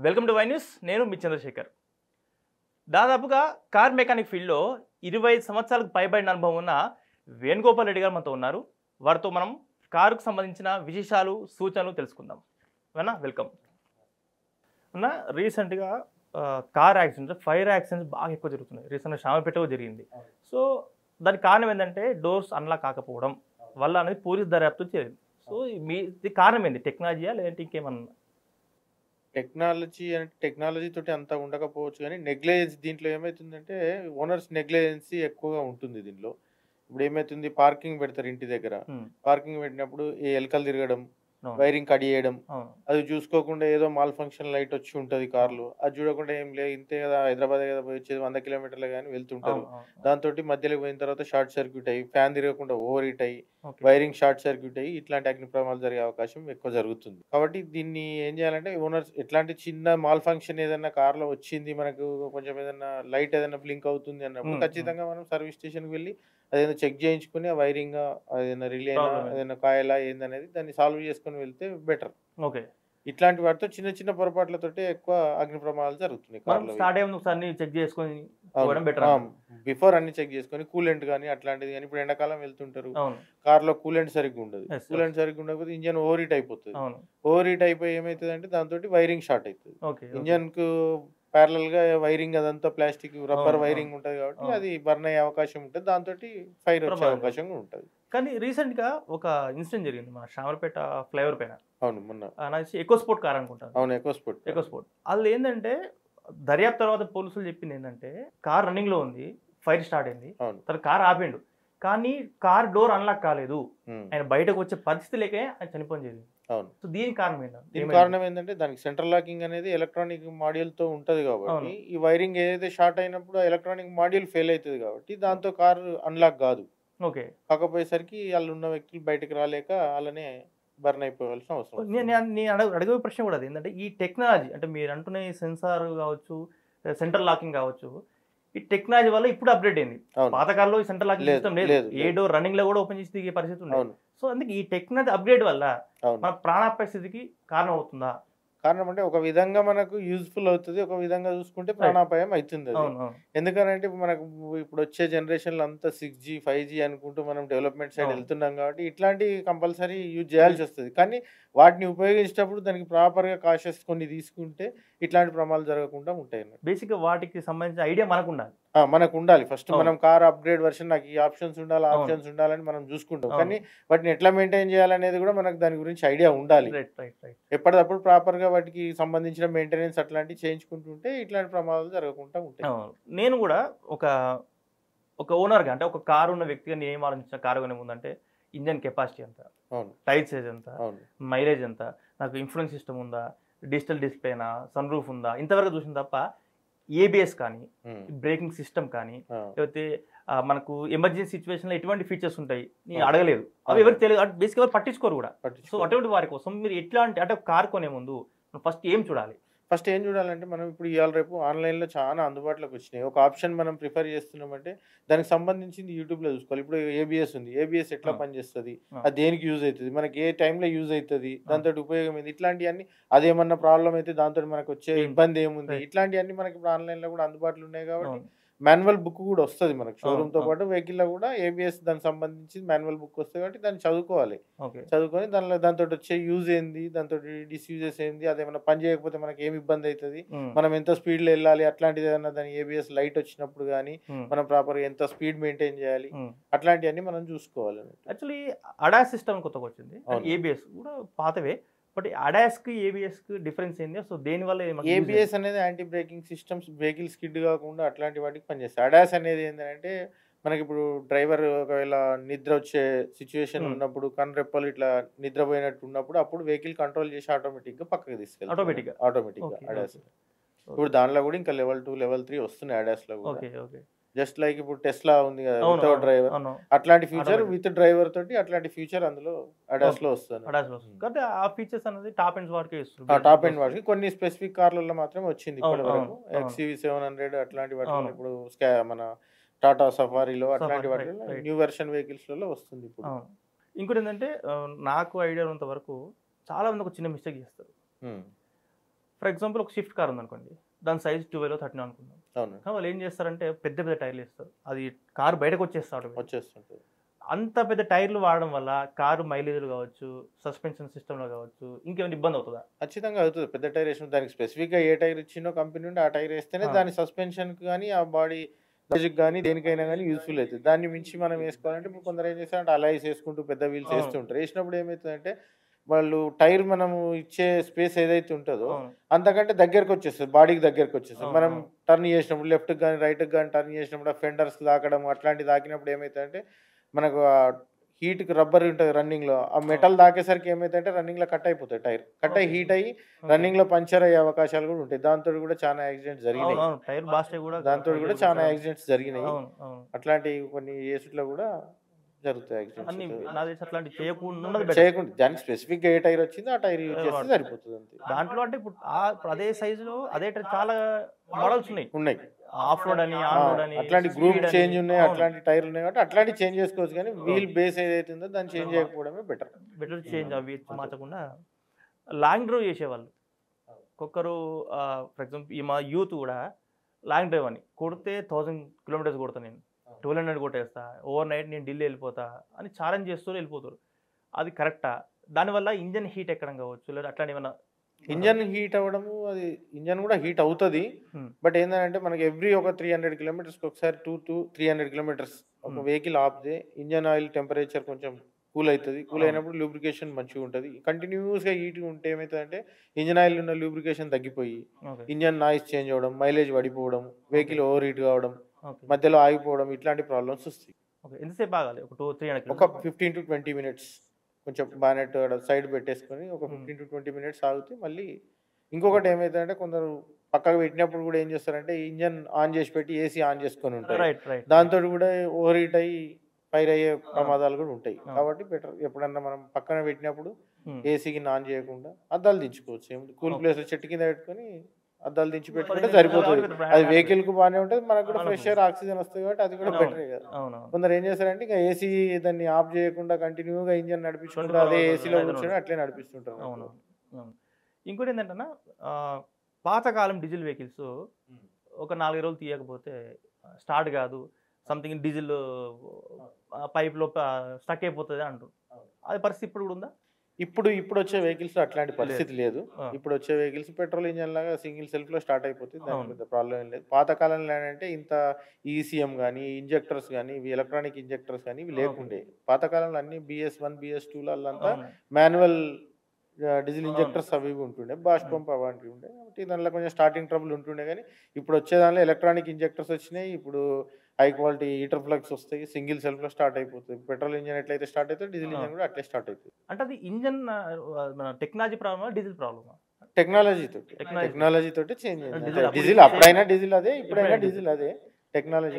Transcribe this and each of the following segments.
Welcome to Y news. నేను మీ చంద్రశేఖర్. దాదాపుగా car mechanic ఫీల్డ్లో 25 సంవత్సరాలకు పైబడిన అనుభవం ఉన్న వేణుగోపాల్ రెడ్డి గారు మనతో ఉన్నారు. వారితో మనం కారుకు సంబంధించిన విశేషాలు, సూచనలు తెలుసుకుందాం. అవునా? వెల్కమ్ అన్న. రీసెంట్గా కార్ యాక్సిడెంట్స్, ఫైర్ యాక్సిడెంట్స్ బాగా ఎక్కువ జరుగుతున్నాయి. రీసెంట్గా షామపేటలో జరిగింది. సో దానికి కారణం ఏంటంటే డోర్స్ అన్లాక్ కాకపోవడం వల్ల అనేది పోలీస్ దర్యాప్తు చేరింది. సో ఇది కారణం ఏంది? టెక్నాలజీయా లేదంటే ఇంకేమన్నా? టెక్నాలజీ తోటి అంత ఉండకపోవచ్చు కానీ నెగ్లిజెన్స్ దీంట్లో ఏమైతుందంటే ఓనర్స్ నెగ్లిజెన్సీ ఎక్కువగా ఉంటుంది దీనిలో. ఇప్పుడు ఏమైతుంది, పార్కింగ్ పెడతారు ఇంటి దగ్గర. పార్కింగ్ పెట్టినప్పుడు ఈ ఎలకలు తిరగడం, వైరింగ్ కట్ చేయడం, అది చూసుకోకుండా ఏదో మాల్ ఫంక్షన్ లైట్ వచ్చి ఉంటుంది కార్లు, అది చూడకుండా ఏం లేదు ఇంతే కదా, హైదరాబాద్ కదా పోయి వచ్చేది 100 కిలోమీటర్లు కానీ వెళ్తుంటారు. దాంతో మధ్యలో పోయిన తర్వాత షార్ట్ సర్క్యూట్ అయ్యి ఫ్యాన్ తిరగకుండా ఓవర్ హీట్ అయ్యి వైరింగ్ షార్ట్ సర్క్యూట్ అయ్యి ఇట్లాంటి అగ్ని ప్రమాదాలు జరిగే అవకాశం ఎక్కువ జరుగుతుంది. కాబట్టి దీన్ని ఏం చేయాలంటే ఓనర్స్ ఎట్లాంటి చిన్న మాల్ ఫంక్షన్ ఏదైనా కార్ లో వచ్చింది, మనకు కొంచెం ఏదైనా లైట్ ఏదైనా బ్లింక్ అవుతుంది అన్నప్పుడు ఖచ్చితంగా మనం సర్వీస్ స్టేషన్కి వెళ్ళి అదేదో చెక్ చేయించుకుని ఆ వైరింగ్ ఏదైనా రిలే ఏదైనా కాయలా ఏందనేది దాన్ని సాల్వ్ చేసుకుని వెళ్తే బెటర్. ఓకే. ఇట్లాంటి వాటితో చిన్న చిన్న పొరపాట్లతోటి ఎక్కువ అగ్ని ప్రమాదాలు జరుగుతున్నాయి. బిఫోర్ అన్ని చెక్ చేసుకొని కూలెంట్ కానీ అట్లాంటిది కానీ, ఇప్పుడు ఎండాకాలం వెళ్తుంటారు కార్ లో కూలెంట్ సరిగ్గా ఉండదు. కూలెంట్ సరిగ్గా ఉండకపోతే ఇంజన్ ఓవర్ హీట్ అయిపోతుంది. ఓవర్ హీట్ అయిపోయి ఏమైతుంది అంటే దాంతో వైరింగ్ షార్ట్ అవుతుంది. ఇంజన్ కు ప్యారలల్ గా వైరింగ్ అదంతా ప్లాస్టిక్ రబ్బర్ వైరింగ్ ఉంటది కాబట్టి అది బర్న్ అయ్యే అవకాశం ఉంటుంది. దాంతో ఫైర్ వచ్చే అవకాశం ఉంటుంది. కానీ రీసెంట్ గా ఒక ఇన్సిడెంట్ జరిగింది మన షామర్పేట ఫ్లైఓవర్ పైన. అవును, మొన్న ఎకో స్పోర్ట్ కార్ అనుకుంటాను. అవును, ఎకో స్పోర్ట్. అది ఏంటంటే దర్యాప్తు తర్వాత పోలీసులు చెప్పింది ఏంటంటే కార్ రన్నింగ్ లో ఉంది, ఫైర్ స్టార్ట్ అయింది, తన కార్ ఆపిండు, కానీ కార్ డోర్ అన్లాక్ కాలేదు, ఆయన బయటకు వచ్చే పరిస్థితి లేకే ఆయన చనిపోయింది. అవును. సో దీనికి కారణం ఏంటంటే దీని కారణం ఏంటంటే దానికి సెంట్రల్ లాకింగ్ అనేది ఎలక్ట్రానిక్ మాడ్యూల్ తో ఉంటది కాబట్టి ఈ వైరింగ్ ఏదైతే షార్ట్ అయినప్పుడు ఎలక్ట్రానిక్ మాడ్యూల్ ఫెయిల్ అవుతుంది కాబట్టి దాంతో కార్ అన్లాక్ కాదు. ఓకే. కాకపోయేసరికి వాళ్ళు ఉన్న వ్యక్తులు బయటకు రాలేక అలానే బర్న్ అయిపోవాల్సిన అవసరం. నేను అడిగే ప్రశ్న కూడా అది ఏంటంటే ఈ టెక్నాలజీ అంటే మీరు అంటున్న సెన్సార్ కావచ్చు, సెంట్రల్ లాకింగ్ కావచ్చు, ఈ టెక్నాలజీ వల్ల ఇప్పుడు అప్డేట్ అయింది. పాతకాలంలో ఈ సెంట్రల్ లాకింగ్ సిస్టమ్ లేదు. ఏ డోర్ రన్నింగ్ లో కూడా ఓపెన్ చేసి దిగే పరిస్థితి ఉంది. సో అందుకే ఈ టెక్నాలజీ అప్డేట్ వల్ల మన ప్రాణాపాయ స్థితికి కారణం అవుతుందా? కారణం అంటే ఒక విధంగా మనకు యూజ్ఫుల్ అవుతుంది, ఒక విధంగా చూసుకుంటే ప్రాణాపాయం అవుతుంది. ఎందుకంటే మనకు ఇప్పుడు వచ్చే జనరేషన్లో అంతా 6G 5G అనుకుంటూ మనం డెవలప్మెంట్ సైడ్ వెళ్తున్నాం కాబట్టి ఇట్లాంటి కంపల్సరీ యూజ్ చేయాల్సి వస్తుంది. కానీ వాటిని ఉపయోగించేటప్పుడు దానికి ప్రాపర్గా కాషస్ కొన్ని తీసుకుంటే ఇట్లాంటి ప్రమాదాలు జరగకుండా ఉంటాయి. బేసిక్గా వాటికి సంబంధించిన ఐడియా మనకు ఉండాలి. ఫస్ట్ మనం కార్ అప్గ్రేడ్ వర్షన్ నాకు ఈ ఆప్షన్స్ ఉండాలి, ఆప్షన్స్ ఉండాలని మనం చూసుకుంటాం. కానీ వాటిని ఎట్లా మెయింటైన్ చేయాలనేది కూడా మనకు దాని గురించి ఐడియా ఉండాలి. ఎప్పటికప్పుడు ప్రాపర్ గా వాటికి సంబంధించిన మెయింటెనెన్స్ అట్లాంటివి చేయించుకుంటుంటే ఇట్లాంటి ప్రమాదాలు జరగకుండా ఉంటాయి. నేను కూడా ఒక ఓనర్గా అంటే ఒక కారు ఉన్న వ్యక్తిగా నేను ఏం ఆలోచించిన కారు కొనే ముందంటే ఇంజన్ కెపాసిటీ ఎంత, టైర్ సైజ్ ఎంత, మైలేజ్ ఎంత, నాకు ఇన్ఫ్లుయెన్స్ సిస్టమ్ ఉందా, డిజిటల్ డిస్ప్లేనా, సన్ రూఫ్ ఉందా, ఇంతవరకు చూసిన తప్ప ఏబిఎస్ కానీ బ్రేకింగ్ సిస్టమ్ కానీ లేకపోతే మనకు ఎమర్జెన్సీ సిచ్యువేషన్ లో ఎటువంటి ఫీచర్స్ ఉంటాయి నేను అడగలేదు. అవి ఎవరికి తెలియదు, బేసిక్ ఎవరు పట్టించుకోరు కూడా. సో అటువంటి వారి కోసం మీరు ఎట్లాంటి అంటే కార్ కొనే ముందు ఫస్ట్ ఏం చూడాలంటే మనం ఇప్పుడు ఇవాళ రేపు ఆన్లైన్లో చాలా అందుబాటులోకి వచ్చినాయి. ఒక ఆప్షన్ మనం ప్రిఫర్ చేస్తున్నామంటే దానికి సంబంధించింది యూట్యూబ్లో చూసుకోవాలి. ఇప్పుడు ఏబిఎస్ ఉంది, ఏబిఎస్ ఎట్లా పనిచేస్తుంది, అది దేనికి యూజ్ అవుతుంది, మనకి ఏ టైంలో యూజ్ అవుతుంది, దాంతో ఉపయోగం ఏంది, ఇట్లాంటివన్నీ అదేమన్నా ప్రాబ్లం అయితే దాంతో మనకు వచ్చే ఇబ్బంది ఏముంది, ఇట్లాంటివన్నీ మనకి ఇప్పుడు ఆన్లైన్లో కూడా అందుబాటులో ఉన్నాయి. కాబట్టి మాన్యువల్ బుక్ కూడా వస్తుంది మనకు షోరూమ్ తో పాటు. వెహికల్ లో కూడా ఏబిఎస్ దానికి సంబంధించి మాన్యువల్ బుక్ వస్తుంది కాబట్టి దాన్ని చదువుకోవాలి. చదువుకొని దాంతో వచ్చే యూజ్ ఏంది, దాంతో డిస్యూజెస్ ఏంది, అదేమన్నా పని చేయకపోతే మనకి ఏమి ఇబ్బంది అవుతుంది, మనం ఎంత స్పీడ్ లో వెళ్ళాలి, అట్లాంటిది ఏదన్నా దాని ఏబిఎస్ లైట్ వచ్చినప్పుడు కానీ మనం ప్రాపర్ ఎంత స్పీడ్ మెయింటైన్ చేయాలి, అట్లాంటివన్నీ మనం చూసుకోవాలి. యాక్చువల్లీ అడాస్ సిస్టమ్ కొత్తగా వచ్చింది, ఏబిఎస్ కూడా పాతవే, బట్ అడాస్ కి ఏబిఎస్ కి డిఫరెన్స్ ఏంది? సో దేనివల్ల ఏబిఎస్ అనేది anti breaking systems, vehicle skid కాకుండా అట్లాంటి వాటికి పనిచేస్తాయి. అడాస్ అనేది ఏంటంటే మనకి ఇప్పుడు డ్రైవర్ ఒకవేళ నిద్ర వచ్చే సిచ్యువేషన్ ఉన్నప్పుడు, కన్రెప్పలు ఇట్లా నిద్రపోయినట్టు ఉన్నప్పుడు అప్పుడు వెహికల్ కంట్రోల్ చేసి ఆటోమేటిక్ గా పక్కకి తీసుకెళ్ళి ఆటోమేటిక్ గా అడాస్. ఇప్పుడు దానిలో కూడా ఇంకా లెవెల్ 2 లెవెల్ 3 వస్తున్నాయి అడాస్ లో కూడా. జస్ట్ లైక్ ఇప్పుడు టెస్లా ఉంది కదా వితౌట్ డ్రైవర్, అట్లాంటి ఫ్యూచర్ విత్ డ్రైవర్ తోటి అట్లాంటి ఫ్యూచర్ అందులో అడాస్ లో వస్తుంది. టాప్ ఎండ్ వాటికి కొన్ని స్పెసిఫిక్ కార్లలో మాత్రమే వచ్చింది ఇప్పటి వరకు. XUV700 అట్లాంటి వాటిలో ఇప్పుడు మన టాటా సఫారీలో అట్లాంటి వాటిలో న్యూ వెర్షన్ వెహికల్స్ లో వస్తుంది ఇప్పుడు. ఇంకోటి ఏంటంటే నాకు ఐడియా ఉన్నంత వరకు చాలా మంది ఒక చిన్న మిస్టేక్ చేస్తారు. ఫర్ ఎగ్జాంపుల్ ఒక స్విఫ్ట్ కార్ ఉందనుకోండి, దాని సైజ్ 12 13 అనుకుందాం. అవును, కానీ వాళ్ళు ఏం చేస్తారంటే పెద్ద పెద్ద టైర్లు ఇస్తారు, అది కారు బయటకు వచ్చేస్తాడు. వచ్చేస్తుంటుంది. అంత పెద్ద టైర్లు వాడడం వల్ల కారు మైలేజ్లు కావచ్చు, సస్పెన్షన్ సిస్టంలో కావచ్చు, ఇంకేమైనా ఇబ్బంది అవుతుందా? ఖచ్చితంగా అవుతుంది. పెద్ద టైర్ వేసిన దానికి స్పెసిఫిక్గా ఏ టైర్ ఇచ్చిందో కంపెనీ నుండి ఆ టైర్ వేస్తేనే దాని సస్పెన్షన్కి కానీ ఆ బాడీ మ్యూజిక్ కానీ దేనికైనా కానీ యూస్ఫుల్ అవుతుంది. దాన్ని మించి మనం వేసుకోవాలంటే ఇప్పుడు కొందరు ఏం చేస్తారంటే అలైస్ వేసుకుంటూ పెద్ద వీల్స్ వేస్తుంటారు. వేసినప్పుడు ఏమవుతుందంటే వాళ్ళు టైర్ మనము ఇచ్చే స్పేస్ ఏదైతే ఉంటుందో అంతకంటే దగ్గరకు వచ్చేస్తుంది, బాడీకి దగ్గరకు వచ్చేస్తుంది. మనం టర్న్ చేసినప్పుడు లెఫ్ట్కి కానీ రైట్కి కానీ టర్న్ చేసినప్పుడు ఆ ఫెండర్స్ తాకడం అట్లాంటివి తాకినప్పుడు ఏమవుతుందంటే మనకు హీట్కి రబ్బర్ ఉంటుంది రన్నింగ్లో, ఆ మెటల్ తాకేసరికి ఏమైతుందంటే రన్నింగ్లో కట్ అయిపోతాయి, టైర్ కట్ అయ్యి హీట్ అయ్యి రన్నింగ్లో పంచర్ అయ్యే అవకాశాలు కూడా ఉంటాయి. దాంతో కూడా చాలా యాక్సిడెంట్స్ జరిగినాయి. దాంతో కూడా చాలా యాక్సిడెంట్స్ జరిగినాయి. అట్లాంటి కొన్ని కేసుల్లో కూడా జరుగుతాయి యాక్సిడెంట్స్. చేయకుండా దానికి స్పెసిఫిక్ ఏ టైర్ వచ్చిందో ఆ టైర్ యూజ్ చేస్తే సరిపోతుంది అంతే. దాంట్లో అంటే ఇప్పుడు అదే సైజులో అదే చాలా మోడల్స్ ఉన్నాయి, ఆఫ్ రోడ్ అని, ఆన్ రోడ్ అని, అట్లాంటి గ్రూప్ చేంజ్ ఉన్నాయి, అట్లాంటి టైర్లు ఉన్నాయి కాబట్టి అట్లాంటి చేంజ్ చేసుకోవచ్చు. కానీ వీల్ బేస్ ఏదైతే ఉందో దాన్ని చేంజ్ చేయకపోవడమే బెటర్ చేంజ్ అవి మార్చకుండా. లాంగ్ డ్రైవ్ చేసేవాళ్ళు ఒక్కొక్కరు, ఫర్ ఎగ్జాంపుల్ ఈ మా యూత్ కూడా లాంగ్ డ్రైవ్ అని కొడితే 1000 కిలోమీటర్స్ కొడతా, నేను 1200 కొట్టేస్తా, ఓవర్ నైట్ నేను ఢిల్లీ వెళ్ళిపోతా అని ఛాలెంజ్ చేస్తూ వెళ్ళిపోతారు. అది కరెక్టా? దానివల్ల ఇంజన్ హీట్ ఎక్కడం కావచ్చు, లేదా అట్లాంటి ఏమన్నా? ఇంజన్ హీట్ అవ్వడము, అది ఇంజన్ కూడా హీట్ అవుతుంది. బట్ ఏంటంటే మనకి ఎవ్రీ ఒక 300 కిలోమీటర్స్కి ఒకసారి 200-300 కిలోమీటర్స్ ఒక వెహికల్ ఆపితే ఇంజన్ ఆయిల్ టెంపరేచర్ కొంచెం కూల్ అవుతుంది. కూల్ అయినప్పుడు లూబ్రికేషన్ మంచిగా ఉంటుంది. కంటిన్యూస్గా హీట్ ఉంటే ఏమవుతుందంటే ఇంజన్ ఆయిల్ ఉన్న లూబ్రికేషన్ తగ్గిపోయి ఇంజన్ నాయిస్ చేంజ్ అవ్వడం, మైలేజ్ పడిపోవడం, వెహికల్ ఓవర్ హీట్ కావడం, మధ్యలో ఆగిపోవడం, ఇట్లాంటి ప్రాబ్లమ్స్ వస్తాయి. ఎంతసేపు ఆగాలి? ఒక 15-20 మినిట్స్ కొంచెం బానెట్ సైడ్ పెట్టేసుకొని ఒక 15-20 మినిట్స్ ఆగితే మళ్ళీ. ఇంకొకటి ఏమైతుందంటే కొందరు పక్కకు పెట్టినప్పుడు కూడా ఏం చేస్తారంటే ఇంజన్ ఆన్ చేసి పెట్టి ఏసీ ఆన్ చేసుకొని ఉంటారు, దాంతో కూడా ఓవర్ హీట్ అయ్యి ఫైర్ అయ్యే ప్రమాదాలు కూడా ఉంటాయి. కాబట్టి బెటర్ ఎప్పుడన్నా మనం పక్కన పెట్టినప్పుడు ఏసీకి ఆన్ చేయకుండా అద్దాలు దించుకోవచ్చు. కూల్ ప్లేస్ చెట్టు కింద పెట్టుకొని అద్దాలు దించి పెట్టుకుంటే సరిపోతుంది. అది వెహికల్ కు బాగానే ఉంటుంది, మనకు కూడా ఫ్రెష్ ఎయిర్ ఆక్సిజన్ వస్తుంది కాబట్టి అది కూడా బెటరే కదా. కొందరు ఏం చేస్తారంటే ఇంకా ఏసీ దాన్ని ఆఫ్ చేయకుండా కంటిన్యూగా ఇంజన్ నడిపించుకుంటూ అదే ఏసీలో కూర్చొని అట్లే నడిపిస్తుంటారు. ఇంకోటి ఏంటంటే పాతకాలం డీజిల్ వెహికల్స్ ఒక 4 రోజులు తీయకపోతే స్టార్ట్ కాదు, సంథింగ్ డీజిల్ పైప్లో స్టక్ అయిపోతుంది అంటారు. అది పరిస్థితి ఇప్పుడు కూడా ఉందా? ఇప్పుడు వచ్చే వెహికల్స్ అట్లాంటి పరిస్థితి లేదు. ఇప్పుడు వచ్చే వెహికల్స్ పెట్రోల్ ఇంజన్ లాగా సింగిల్ సెల్ఫ్ లో స్టార్ట్ అయిపోతుంది, దానికి పెద్ద ప్రాబ్లం ఏం లేదు. పాతకాలంలో ఏంటంటే ఇంత ఈసీఎం కానీ ఇంజెక్టర్స్ కానీ ఇవి ఎలక్ట్రానిక్ ఇంజెక్టర్స్ కానీ ఇవి లేకుండే. పాతకాలంలో అన్ని BS1 BS2 అంతా మాన్యువల్ డీజిల్ ఇంజెక్టర్స్ అవి ఉంటుండే, బాష్ పంప్ అలాంటివి ఉండే. కాబట్టి దానిలో కొంచెం స్టార్టింగ్ ట్రబుల్ ఉంటుండే. కానీ ఇప్పుడు వచ్చే దానిలో ఎలక్ట్రానిక్ ఇంజెక్టర్స్ వచ్చినాయి. ఇప్పుడు హై క్వాలిటీ హీటర్ ప్లగ్స్ వస్తాయి, సింగిల్ సెల్ఫ్ లో స్టార్ట్ అయిపోతుంది. పెట్రోల్ ఇంజన్ ఎట్లయితే స్టార్ట్ అవుతుంది డీజిల్ ఇంజన్ కూడా అట్లే స్టార్ట్ అవుతుంది. అంటే అది ఇంజన్ టెక్నాలజీ ప్రాబ్లమా, డీజిల్ ప్రాబ్లమా? టెక్నాలజీ తోటి చేంజ్ అయింది. డీజిల్ అప్పుడైనా డీజిల్ అదే, ఇప్పుడైనా డీజిల్ అదే. టెక్నాలజీ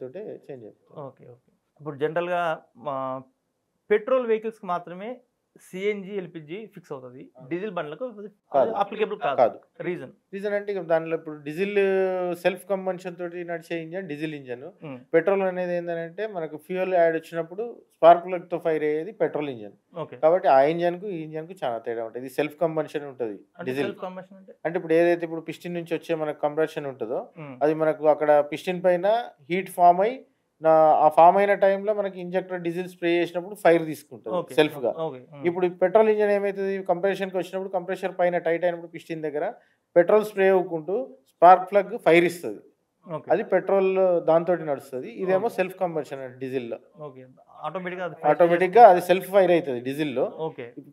తోటి చేంజ్ అవుతుంది. ఓకే. ఇప్పుడు జనరల్గా పెట్రోల్ వెహికల్స్కి మాత్రమే సిఎన్జి ఎల్పిజి ఫిక్స్ అవుతుంది, డీజిల్ బండ్లకు అప్లికేబుల్ కాదు. రీజన్ అంటే దానిలో ఇప్పుడు డీజిల్ సెల్ఫ్ కంబన్షన్ తోటి నడిచే ఇంజన్ డీజిల్ ఇంజన్. పెట్రోల్ అనేది ఏంటంటే మనకు ఫ్యూయల్ యాడ్ వచ్చినప్పుడు స్పార్క్ ప్లగ్ తో ఫైర్ అయ్యేది పెట్రోల్ ఇంజన్. కాబట్టి ఆ ఇంజన్ కు ఈ ఇంజన్ కు చాలా తేడా ఉంటుంది. సెల్ఫ్ కంబన్షన్ ఉంటుంది డీజిల్. అంటే ఇప్పుడు ఏదైతే ఇప్పుడు పిస్టిన్ నుంచి వచ్చే మనకు కంప్రెషన్ ఉంటుందో అది మనకు అక్కడ పిస్టిన్ పైన హీట్ ఫామ్ అయ్యి ఆ ఫామ్ అయిన టైంలో మనకి ఇంజెక్టర్ డీజిల్ స్ప్రే చేసినప్పుడు ఫైర్ తీసుకుంటుంది సెల్ఫ్ గా. ఇప్పుడు పెట్రోల్ ఇంజన్ ఏమైతుంది, కంప్రెషన్ కి వచ్చినప్పుడు కంప్రెషర్ పైన టైట్ అయినప్పుడు పిస్టిన్ దగ్గర పెట్రోల్ స్ప్రే అవ్వకుంటూ స్పార్క్ ప్లగ్ ఫైర్ ఇస్తుంది, అది పెట్రోల్ దాంతో నడుస్తుంది. ఇదేమో సెల్ఫ్ కంబషన్ డీజిల్ లో ఆటోమేటిక్ గా అది సెల్ఫ్ ఫైర్ అవుతుంది డీజిల్ లో.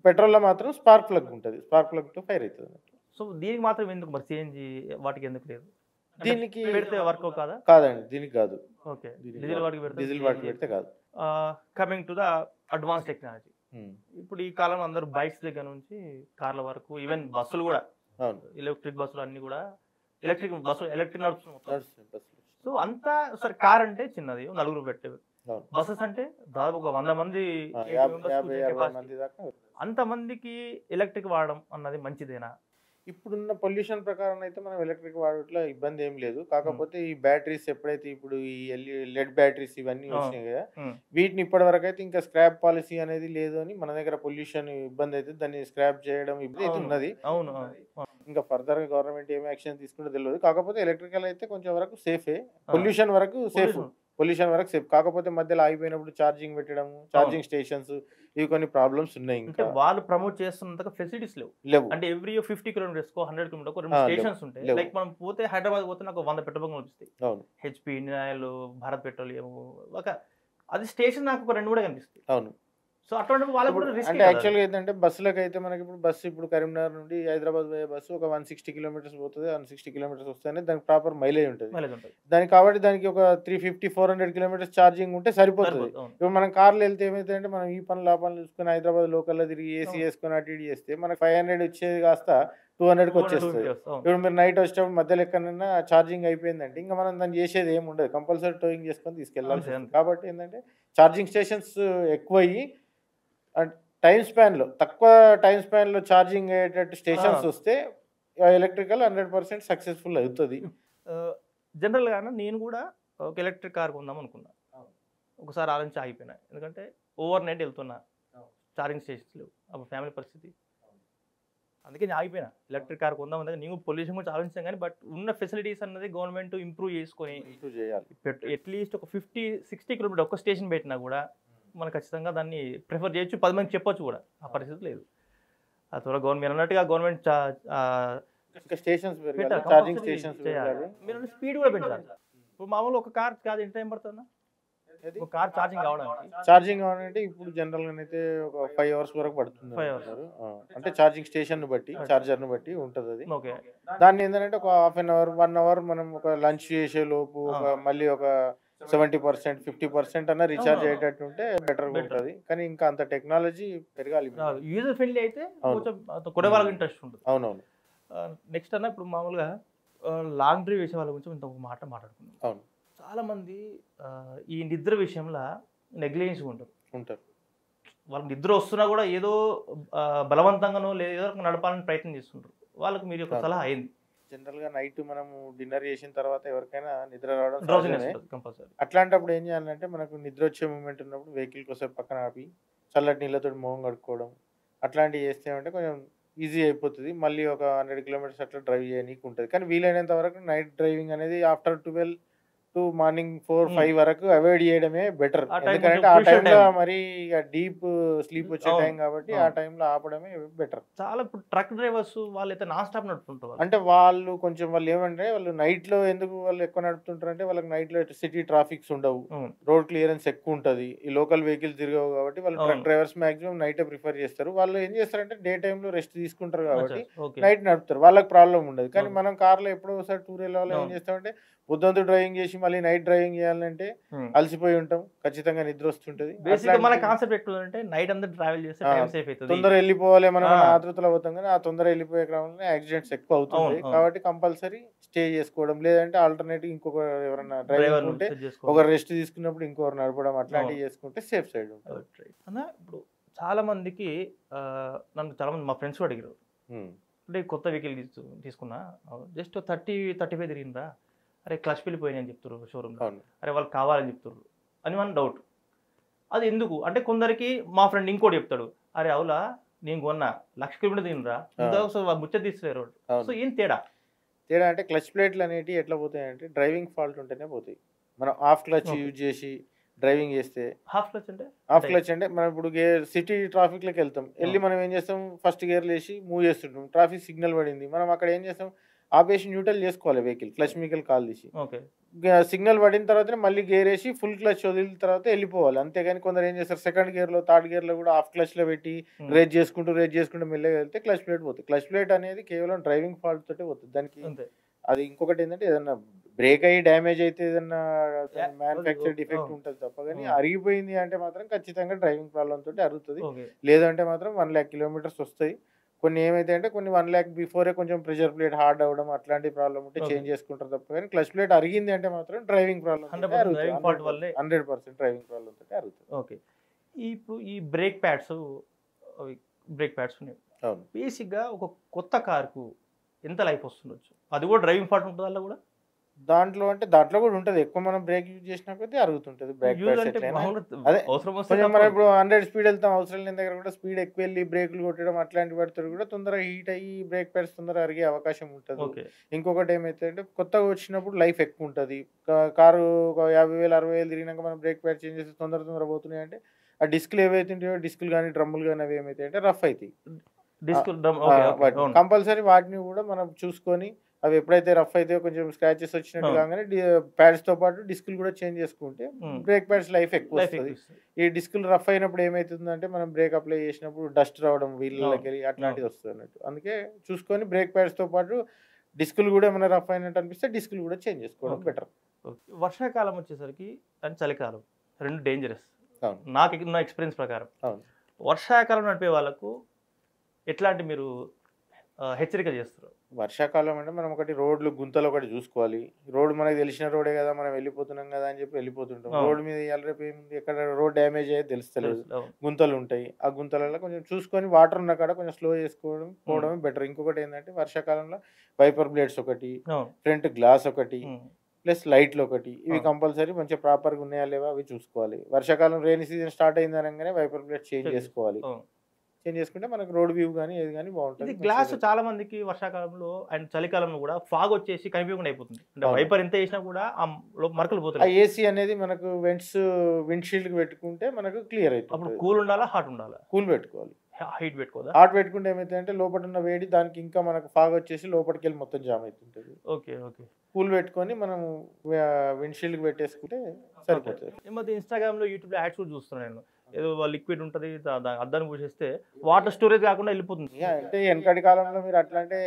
పెట్రోల్ లో మాత్రం స్పార్క్ ప్లగ్ ఉంటుంది, స్పార్క్ ప్లగ్ తో ఫైర్ అవుతుంది. సో దీనికి మాత్రం ఎందుకు మరి సిఎన్జి వాటికి ఎందుకు లేదు? దీనికి వర్క్ కాదండి, దీనికి కాదు. డీజిల్ వాటికి పెడితే కాదు. Coming to the advance technology, ఇప్పుడు ఈ కాలం అందరూ బైక్స్ దగ్గర నుంచి కార్ల వరకు, ఈవెన్ బస్సులు కూడా ఎలక్ట్రిక్ బస్సులు అన్ని కూడా ఎలక్ట్రిక్ నడుపుతున్నాయి. సో అంతా సరే, కార్ అంటే చిన్నది, 4 పెట్టేవి. బస్సెస్ అంటే దాదాపు ఒక 100 మంది, అంతమందికి ఎలక్ట్రిక్ వాడడం అన్నది మంచిదేనా? ఇప్పుడున్న పొల్యూషన్ ప్రకారం అయితే మనం ఎలక్ట్రిక్ వాడట్లో ఇబ్బంది ఏం లేదు. కాకపోతే ఈ బ్యాటరీస్ ఎప్పుడైతే ఇప్పుడు ఈ లెడ్ బ్యాటరీస్ ఇవన్నీ వచ్చినాయి కదా, వీటిని ఇప్పటివరకైతే ఇంకా స్క్రాప్ పాలిసీ అనేది లేదు అని మన దగ్గర పొల్యూషన్ ఇబ్బంది అయితే దాన్ని స్క్రాప్ చేయడం ఇబ్బంది అయితే ఉన్నది. ఇంకా ఫర్దర్ గా గవర్నమెంట్ ఏం యాక్షన్ తీసుకుంటే తెలియదు. కాకపోతే ఎలక్ట్రికల్ అయితే కొంచెం వరకు సేఫే, పొల్యూషన్ వరకు సేఫ్, పొల్యూషన్ వరకు సేఫ్. కాకపోతే మధ్యలో ఆగిపోయినప్పుడు ఛార్జింగ్ పెట్టడం, ఛార్జింగ్ స్టేషన్స్ ఇవి కొన్ని ప్రాబ్లమ్స్ ఉన్నాయి. ఇంకా వాళ్ళు ప్రమోట్ చేస్తున్నంతగా ఫెసిలిటీస్ లేవు. అంటే ఎవ్రీ 50 కిలోమీటర్స్ 100 కిలోమీటర్స్ 2 స్టేషన్స్ ఉంటాయి. లైక్ మనం పోతే హైదరాబాద్ పోతే నాకు 100 పెట్రోల్ బంకులు కనిపిస్తాయి. అవును, HP, Indian oil, Bharat petroleum, ఒక అది స్టేషన్ నాకు ఒక 2 కూడా కనిపిస్తాయి. అవును. సో అటువంటి వాళ్ళకి కూడా రిస్క్. అంటే యాక్చువల్గా ఏంటంటే బస్సులకు అయితే మనకి ఇప్పుడు కరీంనగర్ నుండి హైదరాబాద్ పోయే బస్సు ఒక 160 కిలోమీటర్స్ పోతుంది. 160 కిలోమీటర్స్ వస్తేనే దానికి ప్రాపర్ మైలేజ్ ఉంటుంది. దానికి కాబట్టి దానికి ఒక 350-400 కిలోమీటర్స్ ఛార్జింగ్ ఉంటే సరిపోతుంది. ఇప్పుడు మనం కార్లో వెళ్తే ఏమైతే మనం ఈ పనులు ఆ పనులు చూసుకొని హైదరాబాద్ లోకల్లో తిరిగి ఏసీ వేసుకొని అటు ఇటు చేస్తే మనకి 500 వచ్చేది కాస్త 200కి వచ్చేస్తుంది. ఇప్పుడు మీరు నైట్ వచ్చేటప్పుడు మధ్యలో ఎక్కడైనా ఛార్జింగ్ అయిపోయిందంటే ఇంకా మనం దాన్ని చేసేది ఏమి ఉండదు, కంపల్సరీ టోయింగ్ చేసుకొని తీసుకెళ్ళాలి. కాబట్టి ఏంటంటే ఛార్జింగ్ స్టేషన్స్ ఎక్కువ అయ్యి టైం స్పాన్లో తక్కువ టైం స్పాన్లో ఛార్జింగ్ అయ్యేటట్టు స్టేషన్స్ వస్తే ఎలక్ట్రికల్ 100% సక్సెస్ఫుల్ అవుతుంది. జనరల్గా నేను కూడా ఒక ఎలక్ట్రిక్ కార్ కొందాం అనుకున్నా, ఒకసారి ఆలోచించి ఆగిపోయినా. ఎందుకంటే ఓవర్ నైట్ వెళ్తున్నా, ఛార్జింగ్ స్టేషన్స్ లేవు, అప్పుడు ఫ్యామిలీ పరిస్థితి, అందుకే నేను ఆగిపోయినా. ఎలక్ట్రిక్ కార్ కొందాం అంటే నేను పొల్యూషన్ గురించి ఆలోచించాను కానీ బట్ ఉన్న ఫెసిలిటీస్ అన్నది గవర్నమెంట్ ఇంప్రూవ్ చేసుకొని అట్లీస్ట్ ఒక 50-60 కిలోమీటర్ ఒక్క స్టేషన్ పెట్టినా కూడా మనం ఖచ్చితంగా దాన్ని ప్రిఫర్ చేయొచ్చు, 10 మందికి చెప్పొచ్చు కూడా. ఆ పరిస్థితి లేదు. ఆ త్వరగా గవర్నమెంట్ అన్నట్టుగా గవర్నమెంట్ మీరు స్పీడ్ కూడా పెంచాలి. ఇప్పుడు మామూలు ఒక కార్ కాదు ఎంత టైం పడుతుందా ఒక కార్ ఛార్జింగ్ కావాలంటే ఇప్పుడు జనరల్ గా అయితే ఒక 5 hours వరకు పడుతుంది. 5 hours అంటే ఛార్జింగ్ స్టేషన్ బట్టి చార్జర్ ను బట్టి ఉంటది అది. దాన్ని ఏంటంటే ఒక హాఫ్ అన్ అవర్ 1 hour మనం ఒక లంచ్ చేసే లోపు మళ్ళీ ఒక 70% 50% అన్న రీఛార్జ్ అయ్యేటట్టు ఉంటే బెటర్ ఉంటుంది. కానీ ఇంకా అంత టెక్నాలజీ పెరగాలి. యూజర్ ఫ్రెండ్లీ అయితే కొంచెం వాళ్ళకి ఇంట్రెస్ట్ ఉంటుంది. అవునవును. నెక్స్ట్ అన్న ఇప్పుడు మామూలుగా లాంగ్ డ్రైవ్ చేసే వాళ్ళ గురించి ఇంత ఒక మాట మాట్లాడుకున్నాం. అవును, చాలా మంది ఈ నిద్ర విషయంలో నెగ్లిజెన్స్ ఉంటారు. వాళ్ళకి నిద్ర వస్తున్నా కూడా ఏదో బలవంతంగానో ఏదో నడపాలని ప్రయత్నం చేస్తుంటారు. వాళ్ళకి మీరు ఒక సలహా అయింది? జనరల్ గా నైట్ మనము డిన్నర్ చేసిన తర్వాత ఎవరికైనా నిద్ర రావడం కంపల్సరీ. అట్లాంటప్పుడు ఏం చేయాలంటే మనకు నిద్ర వచ్చే మూమెంట్ ఉన్నప్పుడు వెహికల్ కోసం పక్కన ఆపి చల్లటి నీళ్ళతో మొహం కడుక్కోవడం అట్లాంటివి చేస్తే అంటే కొంచెం ఈజీ అయిపోతుంది. మళ్ళీ ఒక 100 kilometers అట్లా డ్రైవ్ చేయడానికి ఉంటుంది. కానీ వీలైనంత వరకు నైట్ డ్రైవింగ్ అనేది ఆఫ్టర్ 12 to మార్నింగ్ 4-5 వరకు అవాయిడ్ చేయడమే బెటర్. ఎందుకంటే ఆ టైంలో మరి డీప్ స్లీప్ వచ్చే టైం కాబట్టి ఆ టైంలో ఆపడమే బెటర్. చాలా ఇప్పుడు ట్రక్ డ్రైవర్స్ వాళ్ళు అయితే నాన్ స్టాప్ నడుపుతుంటారు. అంటే వాళ్ళు ఏమంటే వాళ్ళు నైట్ లో ఎందుకు వాళ్ళు ఎక్కువ నడుపుతుంటారు అంటే వాళ్ళకి నైట్ లో సిటీ ట్రాఫిక్స్ ఉండవు, రోడ్ క్లియరెన్స్ ఎక్కువ ఉంటది, ఈ లోకల్ వెహికల్స్ తిరగవు కాబట్టి వాళ్ళు truck drivers maximum night prefer చేస్తారు. వాళ్ళు ఏం చేస్తారంటే డే టైమ్ లో రెస్ట్ తీసుకుంటారు కాబట్టి నైట్ నడుపుతారు, వాళ్ళకి ప్రాబ్లం ఉండదు. కానీ మనం కార్ లో ఎప్పుడో ఒకసారి టూర్ వెళ్ళే వాళ్ళు ఏం చేస్తామంటే పొద్దుంతా డ్రైవింగ్ చేసి మళ్ళీ నైట్ డ్రైవింగ్ చేయాలంటే అలసిపోయి ఉంటాం, ఖచ్చితంగా నిద్ర వస్తుంటది. మన కాన్సెప్ట్ ఎట్లుందంటే నైట్ అంతా ట్రావెల్ చేస్తే టైం సేఫ్ అవుతుంది, తొందర వెళ్ళిపోవాలి మనం ఆతృతలో అవుతాం కానీ ఆ తొందర వెళ్ళిపోయే క్రమంలో యాక్సిడెంట్స్ ఎక్కువ అవుతుంది. కాబట్టి కంపల్సరీ స్టే చేసుకోవడం, లేదంటే ఆల్టర్నేటివ్ ఇంకొక ఎవరైనా డ్రైవర్ ఉంటే ఒక రెస్ట్ తీసుకున్నప్పుడు ఇంకొకరు నడపడం అట్లాంటివి చేసుకుంటే సేఫ్ సైడ్ ఉంటుంది. అన్న ఇప్పుడు చాలా మందికి నన్ను చాలా మంది మా ఫ్రెండ్స్ కూడా అడిగారు, అంటే కొత్త వెహికల్ తీసుకున్నా జస్ట్ 30-35 తిరిగిందా, అరే క్లచ్ వెళ్ళిపోయినాయి అని చెప్తారు షోరూమ్లో, అరే వాళ్ళు కావాలని చెప్తారు అని మన డౌట్. అది ఎందుకు అంటే కొందరికి మా ఫ్రెండ్ ఇంకోటి చెప్తాడు, అరే అవులా నేను కొన్నా 1,00,000 kilometers తినరా ముచ్చట తీసుకోరు. సో ఏం తేడా అంటే క్లచ్ ప్లేట్లు అనేవి ఎట్లా పోతాయంటే డ్రైవింగ్ ఫాల్ట్ ఉంటేనే పోతాయి. మనం హాఫ్ క్లచ్ యూజ్ చేసి డ్రైవింగ్ చేస్తే, హాఫ్ క్లచ్ అంటే మనం ఇప్పుడు సిటీ ట్రాఫిక్ లోకి వెళ్తాం, వెళ్ళి మనం ఏం చేస్తాం ఫస్ట్ గేర్లు వేసి మూవ్ చేస్తుంటాం, ట్రాఫిక్ సిగ్నల్ పడింది, మనం అక్కడ ఏం చేస్తాం ఆపేసి న్యూట్రల్ చేసుకోవాలి వెహికల్, క్లచ్ మీకల్ కాల్ తీసి సిగ్నల్ పడిన తర్వాత మళ్ళీ గేర్ వేసి ఫుల్ క్లచ్ వదిలిన తర్వాత వెళ్ళిపోవాలి. అంతేగాని కొందరు ఏం చేస్తారు సెకండ్ గేర్ లో థర్డ్ గేర్ లో కూడా హాఫ్ క్లచ్ లో పెట్టి రేజ్ చేసుకుంటూ మెల్లగా వెళ్తే క్లచ్ ప్లేట్ పోతుంది. క్లచ్ ప్లేట్ అనేది కేవలం డ్రైవింగ్ ఫాల్ట్ తోటే పోతుంది. దానికి అది ఇంకొకటి ఏంటంటే ఏదన్నా బ్రేక్ అయ్యి డ్యామేజ్ అయితే ఏదన్నా మ్యానుఫ్యాక్చర్ డిఫెక్ట్ ఉంటుంది తప్ప, కానీ అరిగిపోయింది అంటే మాత్రం ఖచ్చితంగా డ్రైవింగ్ ప్రాబ్లం తోటి అరుగుతుంది. లేదంటే మాత్రం 1,00,000 kilometers వస్తాయి. కొన్ని ఏమైతే అంటే కొన్ని 1 lakh బిఫోరే కొంచెం ప్రెషర్ ప్లేట్ హార్డ్ అవ్వడం అట్లాంటి ప్రాబ్లం ఉంటే చేంజ్ చేసుకుంటారు తప్ప, కానీ క్లచ్ ప్లేట్ అరిగింది అంటే మాత్రం డ్రైవింగ్ ప్రాబ్లం 100% డ్రైవింగ్ ప్రాబ్లం తోటి అరుగుతుంది. ఓకే, ఇప్పుడు ఈ బ్రేక్ ప్యాడ్స్ ఉన్నాయి. బేసిక్గా ఒక కొత్త కార్కు ఎంత లైఫ్ వస్తుండొచ్చు? అది కూడా డ్రైవింగ్ ఫాల్ట్ ఉంటుంది అలా కూడా? దాంట్లో కూడా ఉంటుంది. ఎక్కువ మనం బ్రేక్ యూజ్ చేసినా కొద్దీ అరుగుతుంటుంది బ్రేక్ యూజ్ ప్యాడ్స్ అంటే ఎట్లయినా. మామూలుగా అదే అవసరం వస్తే కొంచెం తప్ప మనం ఇప్పుడు 100 స్పీడ్ వెళ్తాం, అవసరం లేని దగ్గర కూడా స్పీడ్ ఎక్కువ వెళ్ళి బ్రేకులు కొట్టడం అట్లాంటి పడుతుంది కూడా తొందరగా హీట్ అయ్యి బ్రేక్ ప్యాడ్స్ తొందరగా అరిగే అవకాశం ఉంటుంది. ఓకే. ఇంకొకటి ఏమైతే అంటే కొత్తగా వచ్చినప్పుడు లైఫ్ ఎక్కువ ఉంటుంది. కారు ఒక 50,000 60,000 తిరిగినాక మనం బ్రేక్ ప్యాడ్ చేంజ్ చేసి తొందర పోతున్నాయి అంటే ఆ డిస్క్లు ఏవైతే ఉంటాయో డిస్కులు కానీ డ్రమ్ములు కానీ అవి ఏమైతే అంటే రఫ్ అవుతాయి. డిస్క్ ఓకే ఓకే అవును. కంపల్సరీ వాటిని కూడా మనం చూసుకొని అవి ఎప్పుడైతే రఫ్ అయితే కొంచెం స్క్రాచెస్ వచ్చినట్టు కాగానే ప్యాడ్స్ తో పాటు డిస్కులు కూడా చేంజ్ చేసుకుంటే బ్రేక్ ప్యాడ్స్ లైఫ్ ఎక్కువ లైఫ్ వస్తుంది. ఎక్కువ ఈ డిస్కులు రఫ్ అయినప్పుడు ఏమైతుందంటే మనం బ్రేక్ అప్లై చేసినప్పుడు డస్ట్ రావడం వీళ్ళకి వెళ్ళి అట్లాంటిది వస్తుంది అన్నట్టు. అందుకే చూసుకొని బ్రేక్ ప్యాడ్స్ తో పాటు డిస్కులు కూడా ఏమైనా రఫ్ అయినట్టు అనిపిస్తే డిస్కులు కూడా చేంజ్ చేసుకోవడం బెటర్. వర్షాకాలం వచ్చేసరికి అండ్ చలికాలం రెండు డేంజరస్. అవును. నాకు నా ఎక్స్పీరియన్స్ ప్రకారం అవును. వర్షాకాలం నడిపే వాళ్ళకు ఎట్లాంటి మీరు హెచ్చరిక చేస్తారు? వర్షాకాలం అంటే మనం ఒకటి రోడ్లు గుంతలు ఒకటి చూసుకోవాలి. రోడ్ మనకు తెలిసిన రోడే కదా, మనం వెళ్ళిపోతున్నాం కదా అని చెప్పి వెళ్ళిపోతుంటాం. రోడ్ మీద రేపు ఏముంది, ఎక్కడ రోడ్ డ్యామేజ్ అయ్యేది తెలుస్తలేదు, గుంతలు ఉంటాయి. ఆ గుంతలలో కొంచెం చూసుకొని వాటర్ ఉన్న కాడ కొంచెం స్లో చేసుకోవడం పోవడమే బెటర్. ఇంకొకటి ఏంటంటే వర్షాకాలంలో వైపర్ బ్లేడ్స్ ఒకటి, ఫ్రంట్ గ్లాస్ ఒకటి, ప్లస్ లైట్లు ఒకటి, ఇవి కంపల్సరీ మంచిగా ప్రాపర్గా ఉన్నాయా లేవా అవి చూసుకోవాలి. వర్షాకాలం రెయినీ సీజన్ స్టార్ట్ అయింది అనగానే వైపర్ బ్లేడ్ చేంజ్ చేసుకోవాలి. చేంజ్ చేసుకుంటే మనకు రోడ్ వ్యూ కానీ ఏది కానీ బాగుంటుంది. గ్లాస్ చాలా మందికి వర్షాకాలంలో అండ్ చలికాలంలో కూడా ఫాగ్ వచ్చేసి కనిపించకుండా అయిపోతుంది. అంటే వైపర్ ఎంత వేసినా కూడా ఆ మరకలు పోతాయి. ఏసీ అనేది మనకు విండ్షీల్డ్ కి పెట్టుకుంటే మనకు క్లియర్ అవుతుంది. అప్పుడు కూల్ ఉండాలా హాట్ ఉండాలా? కూల్ పెట్టుకోవాలి. హీట్ పెట్టుకోదా? హాట్ పెట్టుకుంటే ఏమైతే అంటే లోపల ఉన్న వేడి దానికి ఇంకా మనకు ఫాగ్ వచ్చేసి లోపలికి వెళ్ళి మొత్తం జామ్ అవుతుంటుంది. Okay okay. కూల్ పెట్టుకొని మనం విండ్షీల్డ్ కి పెట్టేసుకుంటే సరిపోతుంది. ఈ మధ్య ఇన్స్టాగ్రామ్ లో యూట్యూబ్ లో యాడ్స్ కూడా చూస్తున్నాను నేను. ఏదో లిక్విడ్ ఉంటుంది అద్దాన్ని పూసేస్తే వాటర్ స్టోరేజ్ కాకుండా వెళ్ళిపోతుంది. అంటే వెనకటి కాలంలో మీరు అట్లా అంటే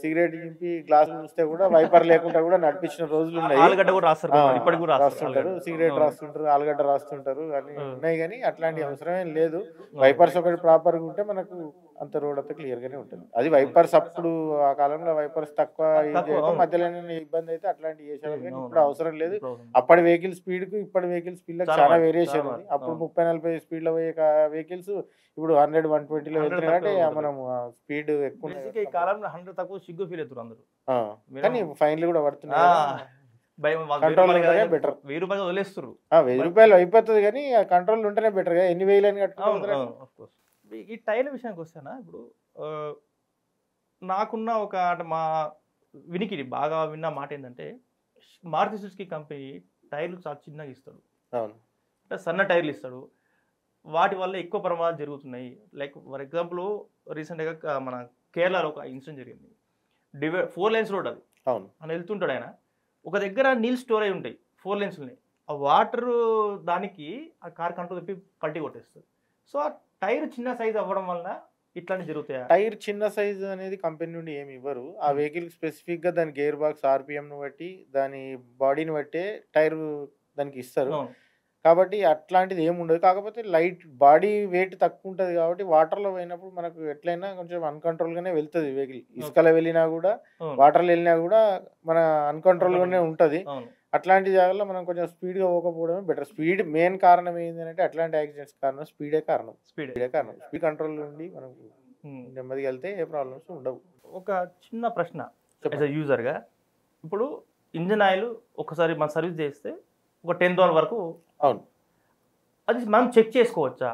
సిగరెట్ చింపి గ్లాసులు చూస్తే కూడా వైపర్ లేకుండా కూడా నడిపించిన రోజులు ఉన్నాయి. ఆలుగడ్డ కూడా రాస్తారు, ఇప్పటికి కూడా రాస్తుంటారు, సిగరెట్ రాస్తుంటారు, ఆలుగడ్డ రాస్తుంటారు, అన్ని ఉన్నాయి. కానీ అట్లాంటి అవసరమేం లేదు. వైపర్స్ ఒకటి ప్రాపర్ గా ఉంటే మనకు అంత రోడ్ అంతా క్లియర్ గానే ఉంటుంది. అది వైపర్స్ అప్పుడు ఆ కాలంలో వైపర్స్ తక్కువ మధ్యలో ఇబ్బంది అయితే అట్లాంటి చేసేవాళ్ళు. కానీ ఇప్పుడు అవసరం లేదు. అప్పటి వెహికల్ స్పీడ్ కు ఇప్పటి వెహికల్ స్పీడ్ లకు చాలా వేరియేషన్ ఉంది. అప్పుడు 30-40 స్పీడ్ లో పోయే వెహికల్స్ ఇప్పుడు 100-120 లో వెళ్తున్నాయంటే మనం స్పీడ్ ఎక్కువ. ఈ కాలంలో 100 తక్కువ సిగ్గు ఫీల్ అవుతారు అందరూ. కానీ ఫైన్లు కూడా పడుతున్నాయి. Control better. 1000 రూపాయలు వదిలేస్తారు. 1000 రూపాయలు అయిపోతుంది కానీ కంట్రోల్ ఉంటేనే బెటర్ గా. ఎన్ని వేలు అని కట్టుకుంటారు. ఈ టైర్ల విషయానికి వస్తేనా, ఇప్పుడు నాకున్న ఒక అంటే మా వినికిడి బాగా విన్న మాట ఏంటంటే మారుతి సుజుకి కంపెనీ టైర్లు చాలా చిన్నగా ఇస్తాడు. అవును. అంటే సన్న టైర్లు ఇస్తాడు. వాటి వల్ల ఎక్కువ ప్రమాదాలు జరుగుతున్నాయి. లైక్ ఫర్ ఎగ్జాంపుల్ రీసెంట్గా మన కేరళలో ఒక ఇన్సిడెంట్ జరిగింది. 4 lanes రోడ్ అది. అవును. అని వెళ్తుంటాడు ఆయన. ఒక దగ్గర నీళ్ళు స్టోర్ అయి ఉంటాయి 4 lanesని. ఆ వాటర్ దానికి ఆ కార్ కంట్రోల్ చెప్పి పల్టీ కొట్టేస్తుంది. సో ఆ టైర్ చిన్న సైజ్ అవ్వడం వల్ల ఇట్లాంటివి జరుగుతాయి. టైర్ చిన్న సైజ్ అనేది కంపెనీ నుండి ఏమి ఇవ్వరు. ఆ వెహికల్ స్పెసిఫిక్ గా దాని గేర్ బాక్స్ ఆర్పిఎం ను బట్టి దాని బాడీని బట్టే టైర్ దానికి ఇస్తారు. కాబట్టి అట్లాంటిది ఏమి ఉండదు. కాకపోతే లైట్ బాడీ వెయిట్ తక్కువ ఉంటుంది కాబట్టి వాటర్లో పోయినప్పుడు మనకు ఎట్లయినా కొంచెం అన్కంట్రోల్ గానే వెళ్తుంది వెహికల్. ఇసుకలో వెళ్ళినా కూడా వాటర్లో వెళ్ళినా కూడా మన అన్కంట్రోల్ గానే ఉంటది. అట్లాంటి జాగాల్లో మనం కొంచెం స్పీడ్ గా పోకపోవడమే బెటర్. స్పీడ్ మెయిన్ కారణం ఏంటంటే అట్లాంటి యాక్సిడెంట్స్ కారణం స్పీడే కారణం. స్పీడ్ కంట్రోల్ నుండి మనం నెమ్మదిగా వెళ్తే ఏ ప్రాబ్లమ్స్ ఉండవు. ఒక చిన్న ప్రశ్న యాజ్ అ యూజర్ గా, ఇప్పుడు ఇంజిన్ ఆయిల్ ఒకసారి మనం సర్వీస్ చేస్తే ఒక 10,000 వరకు, అవును, అది మనం చెక్ చేసుకోవచ్చా?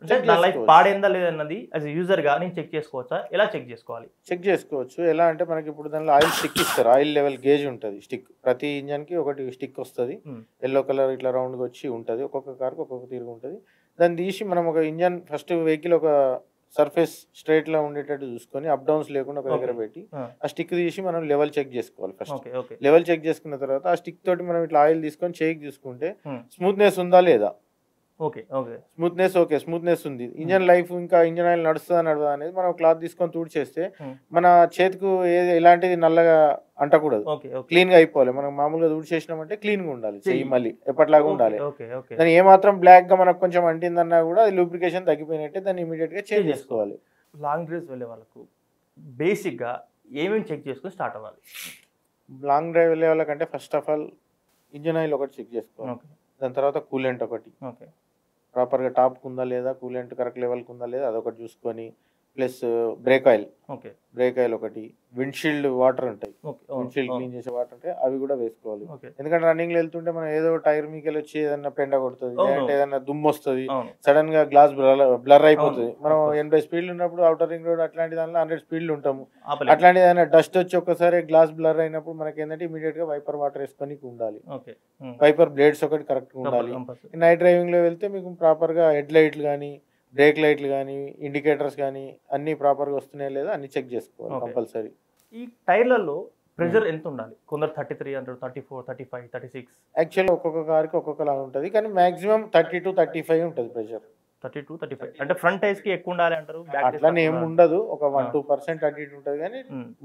అంటే నా లైఫ్ పాడైందా లేదన్నది యాజ్ ఎ యూజర్ గా నేను చెక్ చేసుకోవచ్చా? ఎలా చెక్ చేసుకోవాలి? చెక్ చేసుకోవచ్చు. ఎలా అంటే మనకి ఇప్పుడు దానిలో ఆయిల్ స్టిక్ ఇస్తారు. ఆయిల్ లెవెల్ గేజ్ ఉంటుంది. స్టిక్ ప్రతి ఇంజన్ కి ఒకటి స్టిక్ వస్తుంది. ఎల్లో కలర్ ఇట్లా రౌండ్ గా వచ్చి ఉంటుంది. ఒక్కొక్క కార్కి ఒక్కొక్క తీరుగా ఉంటుంది. దాన్ని తీసి మనం ఒక ఇంజన్ ఫస్ట్ వెహికల్ ఒక సర్ఫేస్ స్ట్రైట్ లో ఉండేటట్టు చూసుకొని అప్ డౌన్స్ లేకుండా ఒక దగ్గర పెట్టి ఆ స్టిక్ తీసి మనం లెవెల్ చెక్ చేసుకోవాలి. ఫస్ట్ లెవెల్ చెక్ చేసుకున్న తర్వాత ఆ స్టిక్ తోటి మనం ఇట్లా ఆయిల్ తీసుకొని చెక్ చూసుకుంటే స్మూత్నెస్ ఉందా లేదా. స్మూత్నెస్ ఉంది. ఇంజన్ లైఫ్ ఇంకా ఇంజన్ ఆయిల్ నడుస్తుందా నడవదా అనేది మనం క్లాత్ తీసుకొని తుడిచేస్తే మన చేతికి ఎలాంటిది నల్లగా అంటకూడదు. క్లీన్ గా అయిపోవాలి. మనం మామూలుగా తుడిచేసినామంటే క్లీన్ గా ఉండాలి. చెయ్యి మళ్ళీ ఎప్పటిలాగా ఉండాలి. దాన్ని ఏమాత్రం బ్లాక్ గా మనకు కొంచెం అంటిందన్నా కూడా అది లూబ్రికేషన్ తగ్గిపోయినట్టే దాన్ని ఇమీడియట్ గా చేంజ్ చేసుకోవాలి. లాంగ్ డ్రైవ్స్ వెళ్ళే వాళ్ళకు బేసిక్ గా ఏమేమి చెక్ చేసుకుని స్టార్ట్ అవ్వాలి? లాంగ్ డ్రైవ్ వెళ్ళే వాళ్ళకంటే first of all engine oil ఒకటి చెక్ చేసుకోవాలి. దాని తర్వాత కూలెంట్ ఒకటి ప్రాపర్గా టాప్కి ఉందా లేదా, కూలెంట్ కరెక్ట్ లెవెల్కి ఉందా లేదా అదొకటి చూసుకొని, ప్లస్ బ్రేక్ ఆయిల్ ఓకే ఒకటి, విండ్షీల్డ్ వాటర్ ఉంటాయి, ఓకే విండ్షీల్డ్ క్లీన్ చేసే వాటర్ ఉంటాయి, అవి కూడా వేసుకోవాలి. ఓకే ఎందుకంటే రన్నింగ్ లో వెళ్తుంటే మనం ఏదో టైర్ మీకెళ్ళి వచ్చి ఏదైనా పెండ కొడుతుంది, అవును. లేదంటే ఏదైనా దుమ్ము వస్తుంది, అవును సడన్ గా గ్లాస్ బ్లర్ అయిపోతుంది. అవును. మనం Of course. 80 స్పీడ్లు ఉన్నప్పుడు అవుటర్ రింగ్ రోడ్ అట్లాంటి దానిలో 100 స్పీడ్లు ఉంటాము. ఆపలేదు అట్లాంటి ఏదైనా డస్ట్ వచ్చి ఒక్కసారి గ్లాస్ బ్లర్ అయినప్పుడు మనకి ఏంటంటే ఇమీడియట్ గా వైపర్ వాటర్ వేసుకొని ఉండాలి. ఓకే వైపర్ బ్లేడ్స్ ఒకటి కరెక్ట్ గా ఉండాలి. కంపల్సరీ నైట్ డ్రైవింగ్ లో వెళ్తే మీకు ప్రాపర్ గా హెడ్ లైట్లు కానీ, బ్రేక్ లైట్లు కానీ, ఇండికేటర్స్ కానీ అన్ని ప్రాపర్ గా వస్తున్నాయా లేదా అన్ని చెక్ చేసుకోవాలి Okay. కంపల్సరీ. ఈ టైర్లలో ప్రెషర్ ఎంత ఉండాలి? కొందరు 33 అంటారు, 34, 35, 36. యాక్చువల్ ఒక్కొక్క కార్కి ఒక్కొక్కలా ఉంటుంది, కానీ మాక్సిమం 30 to 35 ఉంటుంది ప్రెషర్. 32, 35 అంటే ఫ్రంట్ టైర్స్ కి ఎక్కువ ఉండాలి అంటారు, బ్యాక్ అట్లానే ఏమి ఉండదు, ఒక 1-2% అటు ఇటు ఉంటుంది, కానీ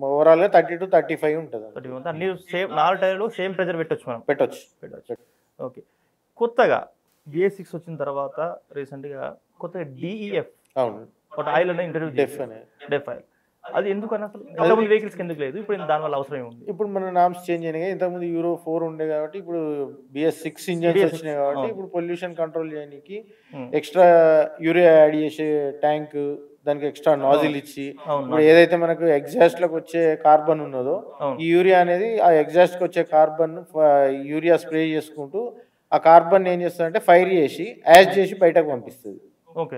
ఓవరాల్ గా 30 to 35 ఉంటుంది. అన్ని సేమ్ 4 టైర్లు సేమ్ ప్రెషర్ పెట్టొచ్చు మనం. పెట్టొచ్చు. ఓకే. కొత్తగా BS6 వచ్చిన తర్వాత రీసెంట్గా కొత్తగా DEF అవును, ఒక ఆయిల్ అనేది ఇంట్రడ్యూస్ డెఫ్ అనేది. డెఫ్ ఆయిల్. అది ఎందుకని అసలు ఇంతకుముందు వెహికల్స్కి ఎందుకు లేదు, ఇప్పుడు దానివల్ల అవసరం ఏముంది? ఇప్పుడు మన నామ్స్ చేంజ్ అయినాయి. ఇంతకుముందు Euro 4 ఉండే కాబట్టి ఇప్పుడు BS6 ఇంజన్స్ వచ్చినాయి కాబట్టి ఇప్పుడు పొల్యూషన్ కంట్రోల్ చేయడానికి ఎక్స్ట్రా యూరియా యాడ్ చేసే ట్యాంక్, దానికి ఎక్స్ట్రా నాజిల్ ఇచ్చి, ఇప్పుడు ఏదైతే మనకు ఎగ్జాస్ట్ లకు వచ్చే కార్బన్ ఉన్నదో ఈ యూరియా అనేది ఆ ఎగ్జాస్ట్ కి వచ్చే కార్బన్ యూరియా స్ప్రే చేసుకుంటూ ఆ కార్బన్ ఏం చేస్తుందంటే ఫైర్ చేసి యాష్ చేసి బయటకు పంపిస్తుంది.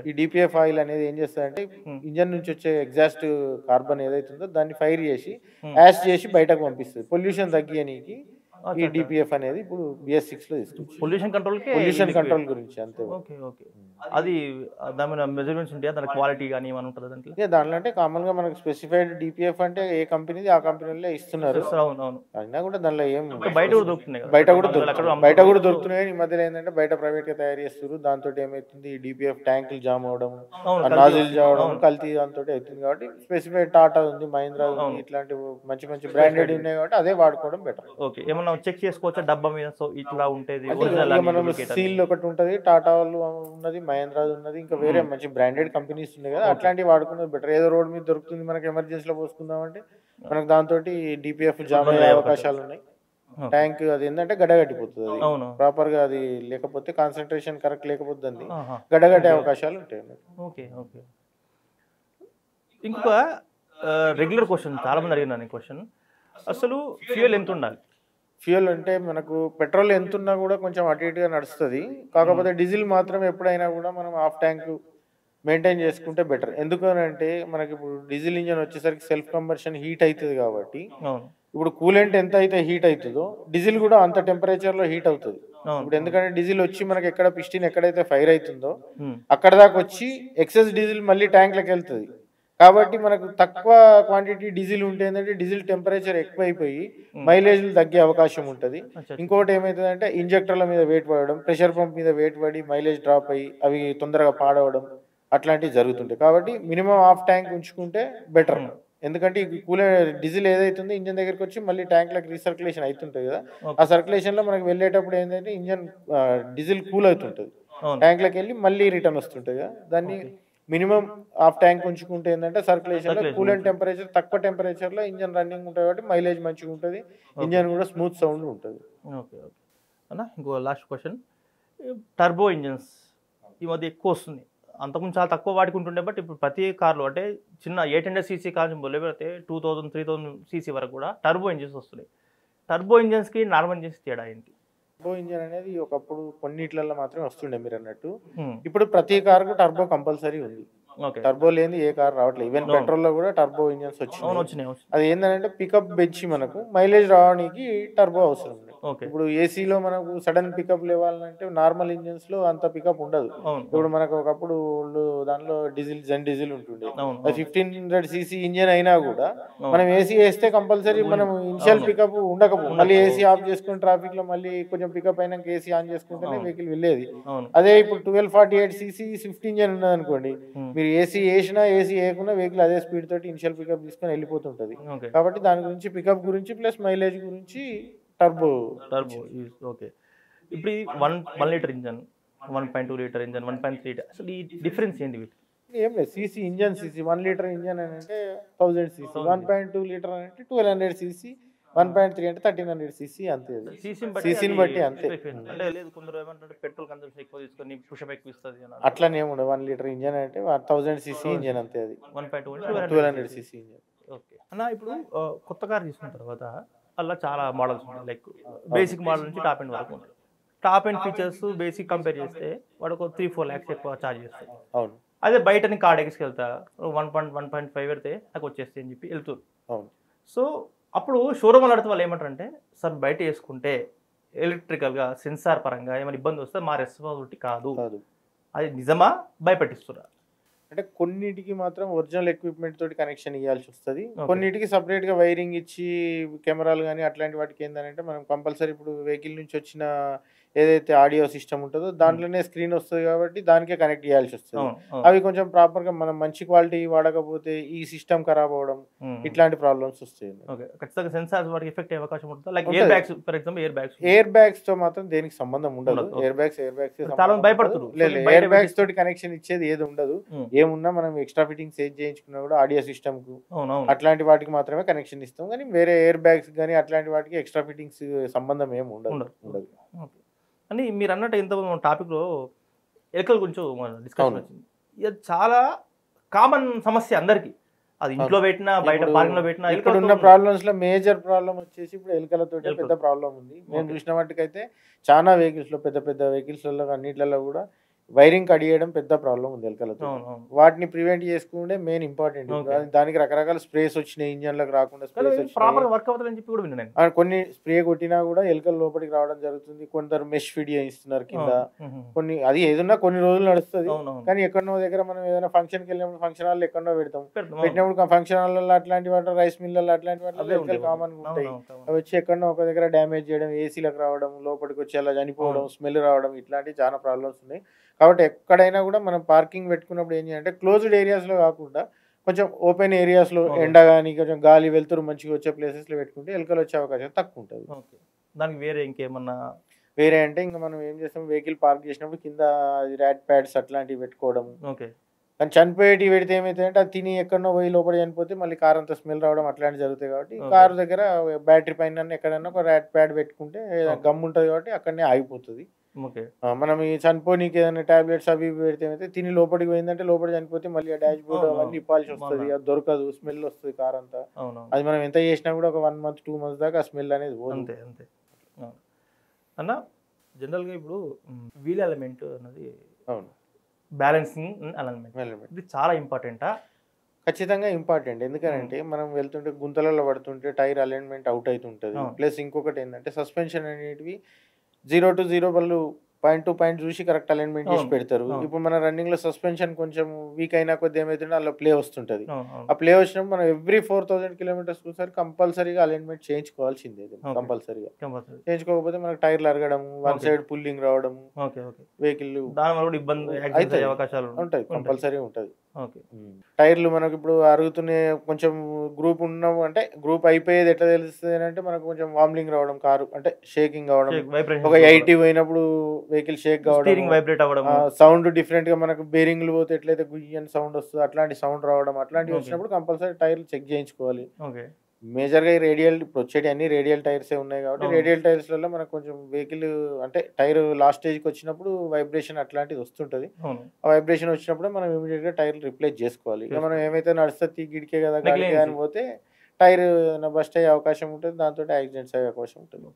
ఈ DPF ఆయిల్ అనేది ఏం చేస్తుందంటే ఇంజన్ నుంచి వచ్చే ఎగ్జాస్ట్ కార్బన్ ఏదైతుందో దాన్ని ఫైర్ చేసి యాష్ చేసి బయటకు పంపిస్తుంది. పొల్యూషన్ తగ్గియడానికి ఈ DPF అనేది ఇప్పుడు BS6 లో తీసుకొచ్చి పొల్యూషన్ కంట్రోల్ గురించి అంతే. Okay okay. అది దాని మెజర్మెంట్స్ ఉంటాయా, దాని క్వాలిటీ కానీ ఏమైనా ఉంటుందా దాంట్లో? దాంట్లో అంటే కామన్ గా మనకు స్పెసిఫైడ్ DPF అంటే ఏ కంపెనీది ఆ కంపెనీలో ఇస్తున్నారు. అవును. అయినా కూడా దానిలో ఏం బయట కూడా దొరుకుతున్నాయి, బయట కూడా దొరుకుతున్నాయి. ఈ మధ్యలో ఏంటంటే బయట ప్రైవేట్ గా తయారు చేస్తారు, దాంతో ఏమైతుంది DPF ట్యాంకులు జామ్ అవడం, నాజిల్ జామ్ కల్తీ దాంతో అవుతుంది. కాబట్టి స్పెసిఫైడ్ టాటా ఉంది, మహీంద్రా ఉంది, ఇట్లాంటి మంచి మంచి బ్రాండెడ్ ఉన్నాయి కాబట్టి అదే వాడుకోవడం బెటర్. ఓకే. ఏమన్నా చెక్ చేసుకోవచ్చా డబ్బా మీద, సో ఇట్లా ఉంటుంది మనం సీల్ ఒకటి ఉంటది, టాటా వాళ్ళు ఉన్నది, మహేంద్రా ఉన్నది, ఇంకా వేరే మంచి బ్రాండెడ్ కంపెనీస్ ఉన్నాయి కదా, అట్లాంటివి వాడుకున్నది బెటర్. ఏదో రోడ్ మీద దొరుకుతుంది మనకి ఎమర్జెన్సీలో పోసుకుందాం అంటే మనకు దాంతో DPF జామ్ అయ్యే అవకాశాలు ఉన్నాయి. ట్యాంక్ అది ఏంటంటే గడ్డగట్టిపోతుంది, అది ప్రాపర్ గా అది లేకపోతే కాన్సన్ట్రేషన్ కరెక్ట్ లేకపోతే అది గడ్డగట్టే అవకాశాలు ఉంటాయి. Okay okay. ఇంకొక రెగ్యులర్ క్వశ్చన్, చాలా మంది అడిగినాను ఈ క్వశ్చన్, అసలు ఫ్యూయల్ ఎంత ఉండాలి? ఫ్యూయల్ అంటే మనకు పెట్రోల్ ఎంత ఉన్నా కూడా కొంచెం అటు ఇటుగా నడుస్తుంది, కాకపోతే డీజిల్ మాత్రం ఎప్పుడైనా కూడా మనం హాఫ్ ట్యాంక్ మెయింటైన్ చేసుకుంటే బెటర్. ఎందుకనంటే మనకి ఇప్పుడు డీజిల్ ఇంజన్ వచ్చేసరికి సెల్ఫ్ కంబర్షన్ హీట్ అవుతుంది కాబట్టి ఇప్పుడు కూలెంట్ ఎంత అయితే హీట్ అవుతుందో డీజిల్ కూడా అంత టెంపరేచర్ లో హీట్ అవుతుంది. ఇప్పుడు ఎందుకంటే డీజిల్ వచ్చి మనకి ఎక్కడ పిస్టిన్ ఎక్కడైతే ఫైర్ అవుతుందో అక్కడ దాకా వచ్చి ఎక్సెస్ డీజిల్ మళ్ళీ ట్యాంక్లోకి వెళ్తుంది. కాబట్టి మనకు తక్కువ క్వాంటిటీ డీజిల్ ఉంటే ఏంటంటే డీజిల్ టెంపరేచర్ ఎక్కువైపోయి మైలేజ్ తగ్గే అవకాశం ఉంటుంది. ఇంకోటి ఏమవుతుందంటే ఇంజెక్టర్ల మీద వెయిట్ పడడం, ప్రెషర్ పంప్ మీద వెయిట్ పడి మైలేజ్ డ్రాప్ అయ్యి అవి తొందరగా పాడవడం అట్లాంటివి జరుగుతుంటాయి. కాబట్టి మినిమం హాఫ్ ట్యాంక్ ఉంచుకుంటే బెటర్. ఎందుకంటే ఈ డీజిల్ ఏదైతుందో ఇంజన్ దగ్గరికి వచ్చి మళ్ళీ ట్యాంక్లకు రీసర్క్యులేషన్ అవుతుంటుంది కదా, ఆ సర్క్యులేషన్ లో మనకి వెళ్ళేటప్పుడు ఏంటంటే ఇంజన్ డీజిల్ కూల్ అవుతుంటుంది, ట్యాంక్లోకి వెళ్ళి మళ్ళీ రిటర్న్ వస్తుంటుంది కదా, దాన్ని మినిమం హాఫ్ ట్యాంక్ ఉంచుకుంటే ఏంటంటే సర్క్యులేషన్ లో కూలెంట్ టెంపరేచర్ తక్కువ టెంపరేచర్ లో ఇంజన్ రన్నింగ్ ఉంటుంది కాబట్టి మైలేజ్ మంచిగా ఉంటుంది, ఇంజన్ కూడా స్మూత్ సౌండ్ ఉంటుంది. ఓకే ఓకే అన్న. ఇంకో లాస్ట్ క్వశ్చన్, టర్బో ఇంజన్స్ ఈ మధ్య ఎక్కువ వస్తుంది, అంతకుముందు చాలా తక్కువ వాడుకుంటుండే, బట్ ఇప్పుడు ప్రతి కార్లో అంటే చిన్న 800cc కార్ లేకపోతే 2000, 3000cc వరకు కూడా టర్బో ఇంజన్స్ వస్తున్నాయి. టర్బో ఇంజన్స్కి నార్మల్ ఇంజన్స్ తేడా ఏంటి? టర్బో ఇంజన్ అనేది ఒకప్పుడు కొన్నిట్లలో మాత్రమే వస్తుండే మీరు అన్నట్టు, ఇప్పుడు ప్రతి కారుకు టర్బో కంపల్సరీ ఉంది. టర్బో లేని ఏ కార్ రావట్లేదు. ఈవెన్ పెట్రోల్ లో కూడా టర్బో ఇంజన్స్ వచ్చినాయి. అది ఏంటంటే పికప్ పెంచి మనకు మైలేజ్ రావడానికి టర్బో అవసరం. ఇప్పుడు ఏసీలో మనకు సడన్ పికప్ లేవాలంటే నార్మల్ ఇంజన్స్ లో అంత పికప్ ఉండదు. ఇప్పుడు మనకు ఒకప్పుడు దానిలో జెన్ డీజిల్ ఉంటుండే, 1500cc ఇంజన్ అయినా కూడా మనం ఏసీ వేస్తే కంపల్సరీ మనం ఇనిషియల్ పికప్ ఉండకపో మళ్ళీ ఏసీ ఆఫ్ చేసుకుని ట్రాఫిక్ లో మళ్ళీ కొంచెం పికప్ అయినాక ఏసీ ఆన్ చేసుకుంటేనే వెహికల్ వెళ్ళేది. అదే ఇప్పుడు 1248cc స్విఫ్ట్ ఇంజన్ ఉన్నది అనుకోండి, మీరు ఏసీ వేసినా ఏసీ వేయకుండా వెహికల్ అదే స్పీడ్ తోటి ఇనిషియల్ పికప్ తీసుకొని వెళ్ళిపోతుంటది. కాబట్టి దాని గురించి పికప్ గురించి ప్లస్ మైలేజ్ గురించి టర్బో. ఓకే. ఇప్పుడు 1 litre engine, 1.2 litre engine, 1.3 litre, అసలు ఈ డిఫరెన్స్ ఏంటి? ఏం లేదు, CC engine CC 1 litre engine అని అంటే 1000cc, 1.2 లీటర్ అంటే 1200cc 1.3 అంటే 1300 సీసీ అంతే, సీసీని బట్టి అంతే. అంటే లేదు కొందరు ఏమంటారు పెట్రోల్ కన్సంప్షన్ ఎక్కువ తీసుకొని పుషప్ ఎక్కువ ఇస్తుంది అని అట్లనే ఏముండదు. 1 లీటర్ ఇంజన్ అంటే 1000 సీసీ ఇంజన్ అంతే, అది 1200 సీసీ ఇంజన్. ఓకే అన్న, ఇప్పుడు కొత్త కార్ తీసుకున్న తర్వాత అలా చాలా మోడల్స్ ఉంటాయి, లైక్ బేసిక్ మోడల్ నుంచి టాప్ ఎండ్ వరకు ఉంటాయి. Top end features basic compare చేస్తే వాడు ఒక 3-4 lakhs ఎక్కువ ఛార్జ్ చేస్తాయి. అవును. అదే బయట నీ కార్డ్ ఎక్స్కి వెళ్తా 1.5 పెడితే నాకు వచ్చేస్తే అని చెప్పి వెళ్తుంది. అవును. సో అప్పుడు షోరూమ్ అడిగితే వాళ్ళు ఏమంటారంటే సార్ బయట వేసుకుంటే ఎలక్ట్రికల్గా సెన్సార్ పరంగా ఏమైనా ఇబ్బంది వస్తే మా రెస్పాన్సిబిలిటీ కాదు, అది నిజమా భయపెట్టిస్తున్నా? అంటే కొన్నిటికి మాత్రం ఒరిజినల్ ఎక్విప్మెంట్ తోటి కనెక్షన్ ఇవ్వాల్సి వస్తుంది, కొన్నిటికి సపరేట్ గా వైరింగ్ ఇచ్చి కెమెరాలు కానీ అట్లాంటి వాటికి ఏంటంటే మనం కంపల్సరీ ఇప్పుడు వెహికల్ నుంచి వచ్చిన ఏదైతే ఆడియో సిస్టమ్ ఉంటుందో దాంట్లోనే స్క్రీన్ వస్తుంది కాబట్టి దానికే కనెక్ట్ చేయాల్సి వస్తుంది. అవి కొంచెం ప్రాపర్ గా మనం మంచి క్వాలిటీ వాడకపోతే ఈ సిస్టమ్ ఖరాబ్ అవడం ఇట్లాంటి ప్రాబ్లమ్స్ వస్తాయి. ఖచ్చితంగా సెన్సార్స్ వాటికి ఎఫెక్ట్ అయ్యే అవకాశం ఉంటుంది. Like air bags for example, air bags తో మాత్రం దేనికి సంబంధం ఉండదు. ఎయిర్ బ్యాగ్స్ చాలా భయపడుతున్నారు. లేదు, ఎయిర్ బ్యాగ్స్ తోటి కనెక్షన్ ఇచ్చేది ఏది ఉండదు. ఏమున్నా మనం ఎక్స్ట్రా ఫిట్టింగ్స్ ఏది చేయించుకున్నా కూడా ఆడియో సిస్టమ్ కు అట్లాంటి వాటికి మాత్రమే కనెక్షన్ ఇస్తాం, కానీ వేరే ఎయిర్ బ్యాగ్స్ కానీ అట్లాంటి వాటికి ఎక్స్ట్రా ఫిట్టింగ్స్ సంబంధం ఏమి ఉండదు. అని మీరు అన్నట్టు ఇంత టాపిక్లో ఎలకల గురించి డిస్కషన్ వచ్చింది. ఇది చాలా కామన్ సమస్య అందరికి, అది ఇంట్లో పెట్టినా బయట పార్కింగ్ లో పెట్టినా. ఇక్కడ ఉన్న ప్రాబ్లమ్స్ లో మేజర్ ప్రాబ్లం వచ్చేసి ఇప్పుడు ఎలకలతో పెద్ద ప్రాబ్లం ఉంది. మేము చూసిన వాటికైతే చాలా వెహికల్స్ లో పెద్ద పెద్ద వెహికల్స్ అన్నిట్లలో కూడా వైరింగ్ కడియడం పెద్ద ప్రాబ్లం ఉంది ఎలకలతో. వాటిని ప్రివెంట్ చేసుకుంటే మెయిన్ ఇంపార్టెంట్. దానికి రకరకాల స్ప్రేస్ వచ్చినాయి, ఇంజన్లకు రాకుండా కొన్ని స్ప్రే కొట్టినా కూడా ఎలకలు లోపలికి రావడం జరుగుతుంది. కొందరు మెష్ ఫిడ్ చేయిస్తున్నారు కింద. కొన్ని అది ఏదన్నా కొన్ని రోజులు నడుస్తుంది, కానీ ఎక్కడో దగ్గర మనం ఏదైనా ఫంక్షన్కి వెళ్ళినప్పుడు ఫంక్షన్ హాల్ ఎక్కడో పెడతాం. పెట్టినప్పుడు ఫంక్షన్ హాల్లో అట్లాంటి వాటి రైస్ మిల్లలో అట్లాంటి వాటి ఎలకలు కామన్ గా ఉంటాయి. అవి వచ్చి ఎక్కడో ఒక దగ్గర డ్యామేజ్ చేయడం, ఏసీలకు రావడం, లోపలికి వచ్చి అలా చనిపోవడం, స్మెల్ రావడం, ఇట్లాంటి చాలా ప్రాబ్లమ్స్ ఉన్నాయి. కాబట్టి ఎక్కడైనా కూడా మనం పార్కింగ్ పెట్టుకున్నప్పుడు ఏం చేయాలంటే క్లోజ్డ్ ఏరియాస్లో కాకుండా కొంచెం ఓపెన్ ఏరియాస్లో ఎండ కానీ కొంచెం గాలి వెళ్తురు మంచిగా వచ్చే ప్లేసెస్లో పెట్టుకుంటే ఎలకలు వచ్చే అవకాశం తక్కువ ఉంటుంది. దానికి వేరే ఇంకేమన్నా వేరే అంటే ఇంకా మనం ఏం చేస్తాం, వెహికల్ పార్క్ చేసినప్పుడు కింద ర్యాట్ ప్యాడ్స్ అట్లాంటివి పెట్టుకోవడం. కానీ చనిపోయేటి పెడితే ఏమైతుందంటే అది తిని ఎక్కడో పోయి లోపల చనిపోతే మళ్ళీ కార్ అంతా స్మెల్ రావడం అట్లాంటివి జరుగుతాయి. కాబట్టి కారు దగ్గర బ్యాటరీ పైన ఎక్కడైనా ఒక ర్యాట్ ప్యాడ్ పెట్టుకుంటే గమ్ ఉంటుంది కాబట్టి అక్కడనే ఆగిపోతుంది. మనం ఈ చనిపోనీకి ఏదైనా టాబ్లెట్స్ అవి పెడితే అయితే తిని లోపలికి పోయిందంటే లోపల చనిపోతే మళ్ళీ ఆ డాష్ బోర్డ్ అవన్నీ ఇప్పాల్సి వస్తుంది, అది దొరకదు, స్మెల్ వస్తుంది కార్ అంతా. అది మనం ఎంత చేసినా కూడా ఒక 1 month 2 months దాకా ఆ స్మెల్ అనేది అంతే అంతే అన్న. జనరల్గా ఇప్పుడు వీల్ ఎలిమెంట్ అన్నది బ్యాలెన్సింగ్ అలైన్మెంట్, ఇది చాలా ఇంపార్టెంటా? ఖచ్చితంగా ఇంపార్టెంట్. ఎందుకంటే మనం వెళ్తుంటే గుంతలలో పడుతుంటే టైర్ అలైన్మెంట్ అవుట్ అవుతుంటుంది. ప్లస్ ఇంకొకటి ఏంటంటే సస్పెన్షన్ అనేటివి 0 to 0 వాళ్ళు పాయింట్ టు పాయింట్ చూసి కరెక్ట్ అలైన్మెంట్ చేసి పెడతారు. ఇప్పుడు మన రన్నింగ్ లో సస్పెన్షన్ కొంచెం వీక్ అయినా కొద్ది ఏమైతుందో అలా ప్లే వస్తుంటది. ఆ ప్లే వచ్చినప్పుడు మనం ఎవ్రీ 4000 kilometers ఒకసారి కంపల్సరీగా అలైన్మెంట్ చేయించుకోవాల్సిందే. కంపల్సరీగా చేయించుకోకపోతే మనకు టైర్లు అరగడం, వన్ సైడ్ పుల్లింగ్ రావడం, వెహికల్ ఉంటాయి, కంపల్సరీ ఉంటది. టైర్లు మనకు ఇప్పుడు అరుగుతున్న కొంచెం గ్రూప్ ఉన్నాము అంటే గ్రూప్ అయిపోయేది ఎట్లా తెలుస్తుంది అంటే మనకు కొంచెం వామ్లింగ్ రావడం, కారు అంటే షేకింగ్ అవడం, ఒక 80 పోయినప్పుడు వెహికల్ షేక్ కావడం, సౌండ్ డిఫరెంట్ గా మనకు బేరింగ్లు పోతే ఎట్లయితే గుయ్యని సౌండ్ వస్తుంది అట్లాంటి సౌండ్ రావడం, అట్లాంటివి వచ్చినప్పుడు కంపల్సరీ టైర్లు చెక్ చేయించుకోవాలి. మేజర్ గా రేడియల్ ఇప్పుడు వచ్చేటి అన్ని రేడియల్ టైర్సే ఉన్నాయి కాబట్టి రేడియల్ టైర్స్ వల్ల మనకు కొంచెం వెహికల్ అంటే టైర్ లాస్ట్ స్టేజ్ కి వచ్చినప్పుడు వైబ్రేషన్ అట్లాంటిది వస్తుంటది. ఆ వైబ్రేషన్ వచ్చినప్పుడు మనం ఇమీడియట్ గా టైర్ రిప్లేస్ చేసుకోవాలి. ఇక మనం ఏమైతే నడుస్తుంది గిడికే కదా గాడికే అని పోతే టైర్ బస్ట్ అయ్యే అవకాశం ఉంటుంది, దాంతో యాక్సిడెంట్స్ అయ్యే అవకాశం ఉంటుంది.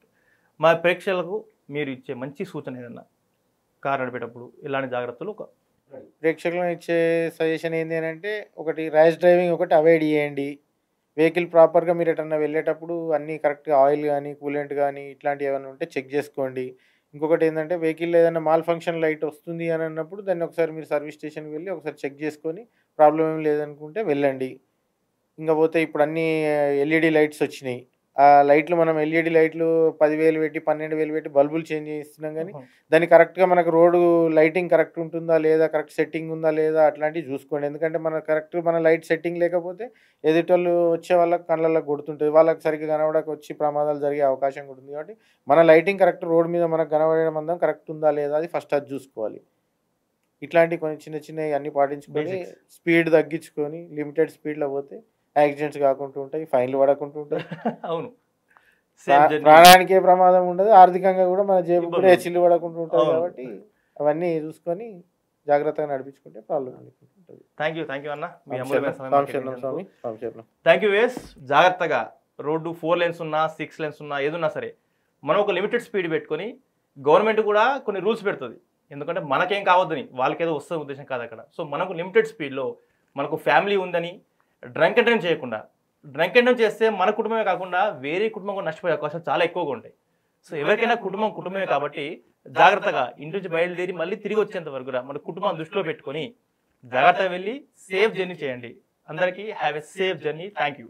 మా ప్రేక్షకులకు మీరు ఇచ్చే మంచి సూచన ఏదన్నా కార్ నడిపేటప్పుడు ఇలాంటి జాగ్రత్తలు ప్రేక్షకులకు ఇచ్చే సజెషన్ ఏంటి అంటే, ఒకటి ర్యాష్ డ్రైవింగ్ ఒకటి అవాయిడ్ చేయండి. వెహికల్ ప్రాపర్గా మీరు ఎటన్నా వెళ్ళేటప్పుడు అన్నీ కరెక్ట్గా ఆయిల్ కానీ కూలెంట్ కానీ ఇట్లాంటివి ఏమైనా ఉంటే చెక్ చేసుకోండి. ఇంకొకటి ఏంటంటే వెహికల్ ఏదైనా మాల్ ఫంక్షన్ లైట్ వస్తుంది అని అన్నప్పుడు దాన్ని ఒకసారి మీరు సర్వీస్ స్టేషన్కి వెళ్ళి ఒకసారి చెక్ చేసుకొని ప్రాబ్లం ఏం లేదనుకుంటే వెళ్ళండి. ఇంకా పోతే ఇప్పుడు అన్నీ ఎల్ఈడి లైట్స్ వచ్చినాయి. ఆ లైట్లు మనం ఎల్ఈడి లైట్లు 10,000 పెట్టి 12,000 పెట్టి బల్బులు చేంజ్ చేస్తున్నాం, కానీ దాన్ని కరెక్ట్గా మనకు రోడ్డు లైటింగ్ కరెక్ట్ ఉంటుందా లేదా, కరెక్ట్ సెట్టింగ్ ఉందా లేదా అట్లాంటివి చూసుకోండి. ఎందుకంటే మన కరెక్ట్ మన లైట్ సెట్టింగ్ లేకపోతే ఎదుటోళ్ళు వచ్చే వాళ్ళకి కళ్ళకి కొడుతుంటుంది, వాళ్ళకి సరిగ్గా కనబడక వచ్చి ప్రమాదాలు జరిగే అవకాశం కూడా ఉంది. కాబట్టి మన లైటింగ్ కరెక్ట్ రోడ్ మీద మనకు కనబడడం అందం కరెక్ట్ ఉందా లేదా అది ఫస్ట్ అది చూసుకోవాలి. ఇట్లాంటి కొన్ని చిన్న చిన్నవి అన్నీ పాటించుకొని స్పీడ్ తగ్గించుకొని లిమిటెడ్ స్పీడ్లో పోతే యాక్సిడెంట్స్ కాకుండా ఉంటాయి, ఫైన్లు పడకుండా ఉంటాయి. అవును, సేఫ్ జర్నీ. ప్రాణానికే ప్రమాదం ఉండదు, ఆర్థికంగా కూడా మన జేబు కూడా ఇబ్బంది చిల్లు పడకుండా ఉంటుంది అవును. కాబట్టి అవన్నీ చూసుకొని జాగ్రత్తగా నడిపించుకుంటే ప్రాబ్లం ఉంటుంది. థ్యాంక్ యూ అన్న మీ అమూల్యమైన సమయం మాకు స్వామి కేటాయించినందుకు. స్వామి స్వామి శరణం. థ్యాంక్ యూ వేస్. జాగ్రత్తగా రోడ్డు 4 lanes ఉన్నా 6 lanes ఉన్నా ఏదున్నా సరే మనం ఒక లిమిటెడ్ స్పీడ్ పెట్టుకొని, గవర్నమెంట్ కూడా కొన్ని రూల్స్ పెడుతుంది, ఎందుకంటే మనకేం కావద్దని, వాళ్ళకేదో వస్తుంది ఉద్దేశం కాదు అక్కడ. సో మనకు లిమిటెడ్ స్పీడ్లో మనకు ఫ్యామిలీ ఉందని డ్రంక్ అండ్ డ్రైవ్ చేయకుండా, డ్రంక్ అండ్ డ్రైవ్ చేస్తే మన కుటుంబమే కాకుండా వేరే కుటుంబం కూడా నష్టపోయే అవకాశాలు చాలా ఎక్కువగా ఉంటాయి. సో ఎవరికైనా కుటుంబమే కాబట్టి జాగ్రత్తగా ఇంటి నుంచి బయలుదేరి మళ్ళీ తిరిగి వచ్చేంత వరకు కూడా మన కుటుంబం దృష్టిలో పెట్టుకొని జాగ్రత్తగా వెళ్ళి సేఫ్ జర్నీ చేయండి. అందరికీ have a safe journey. Thank you.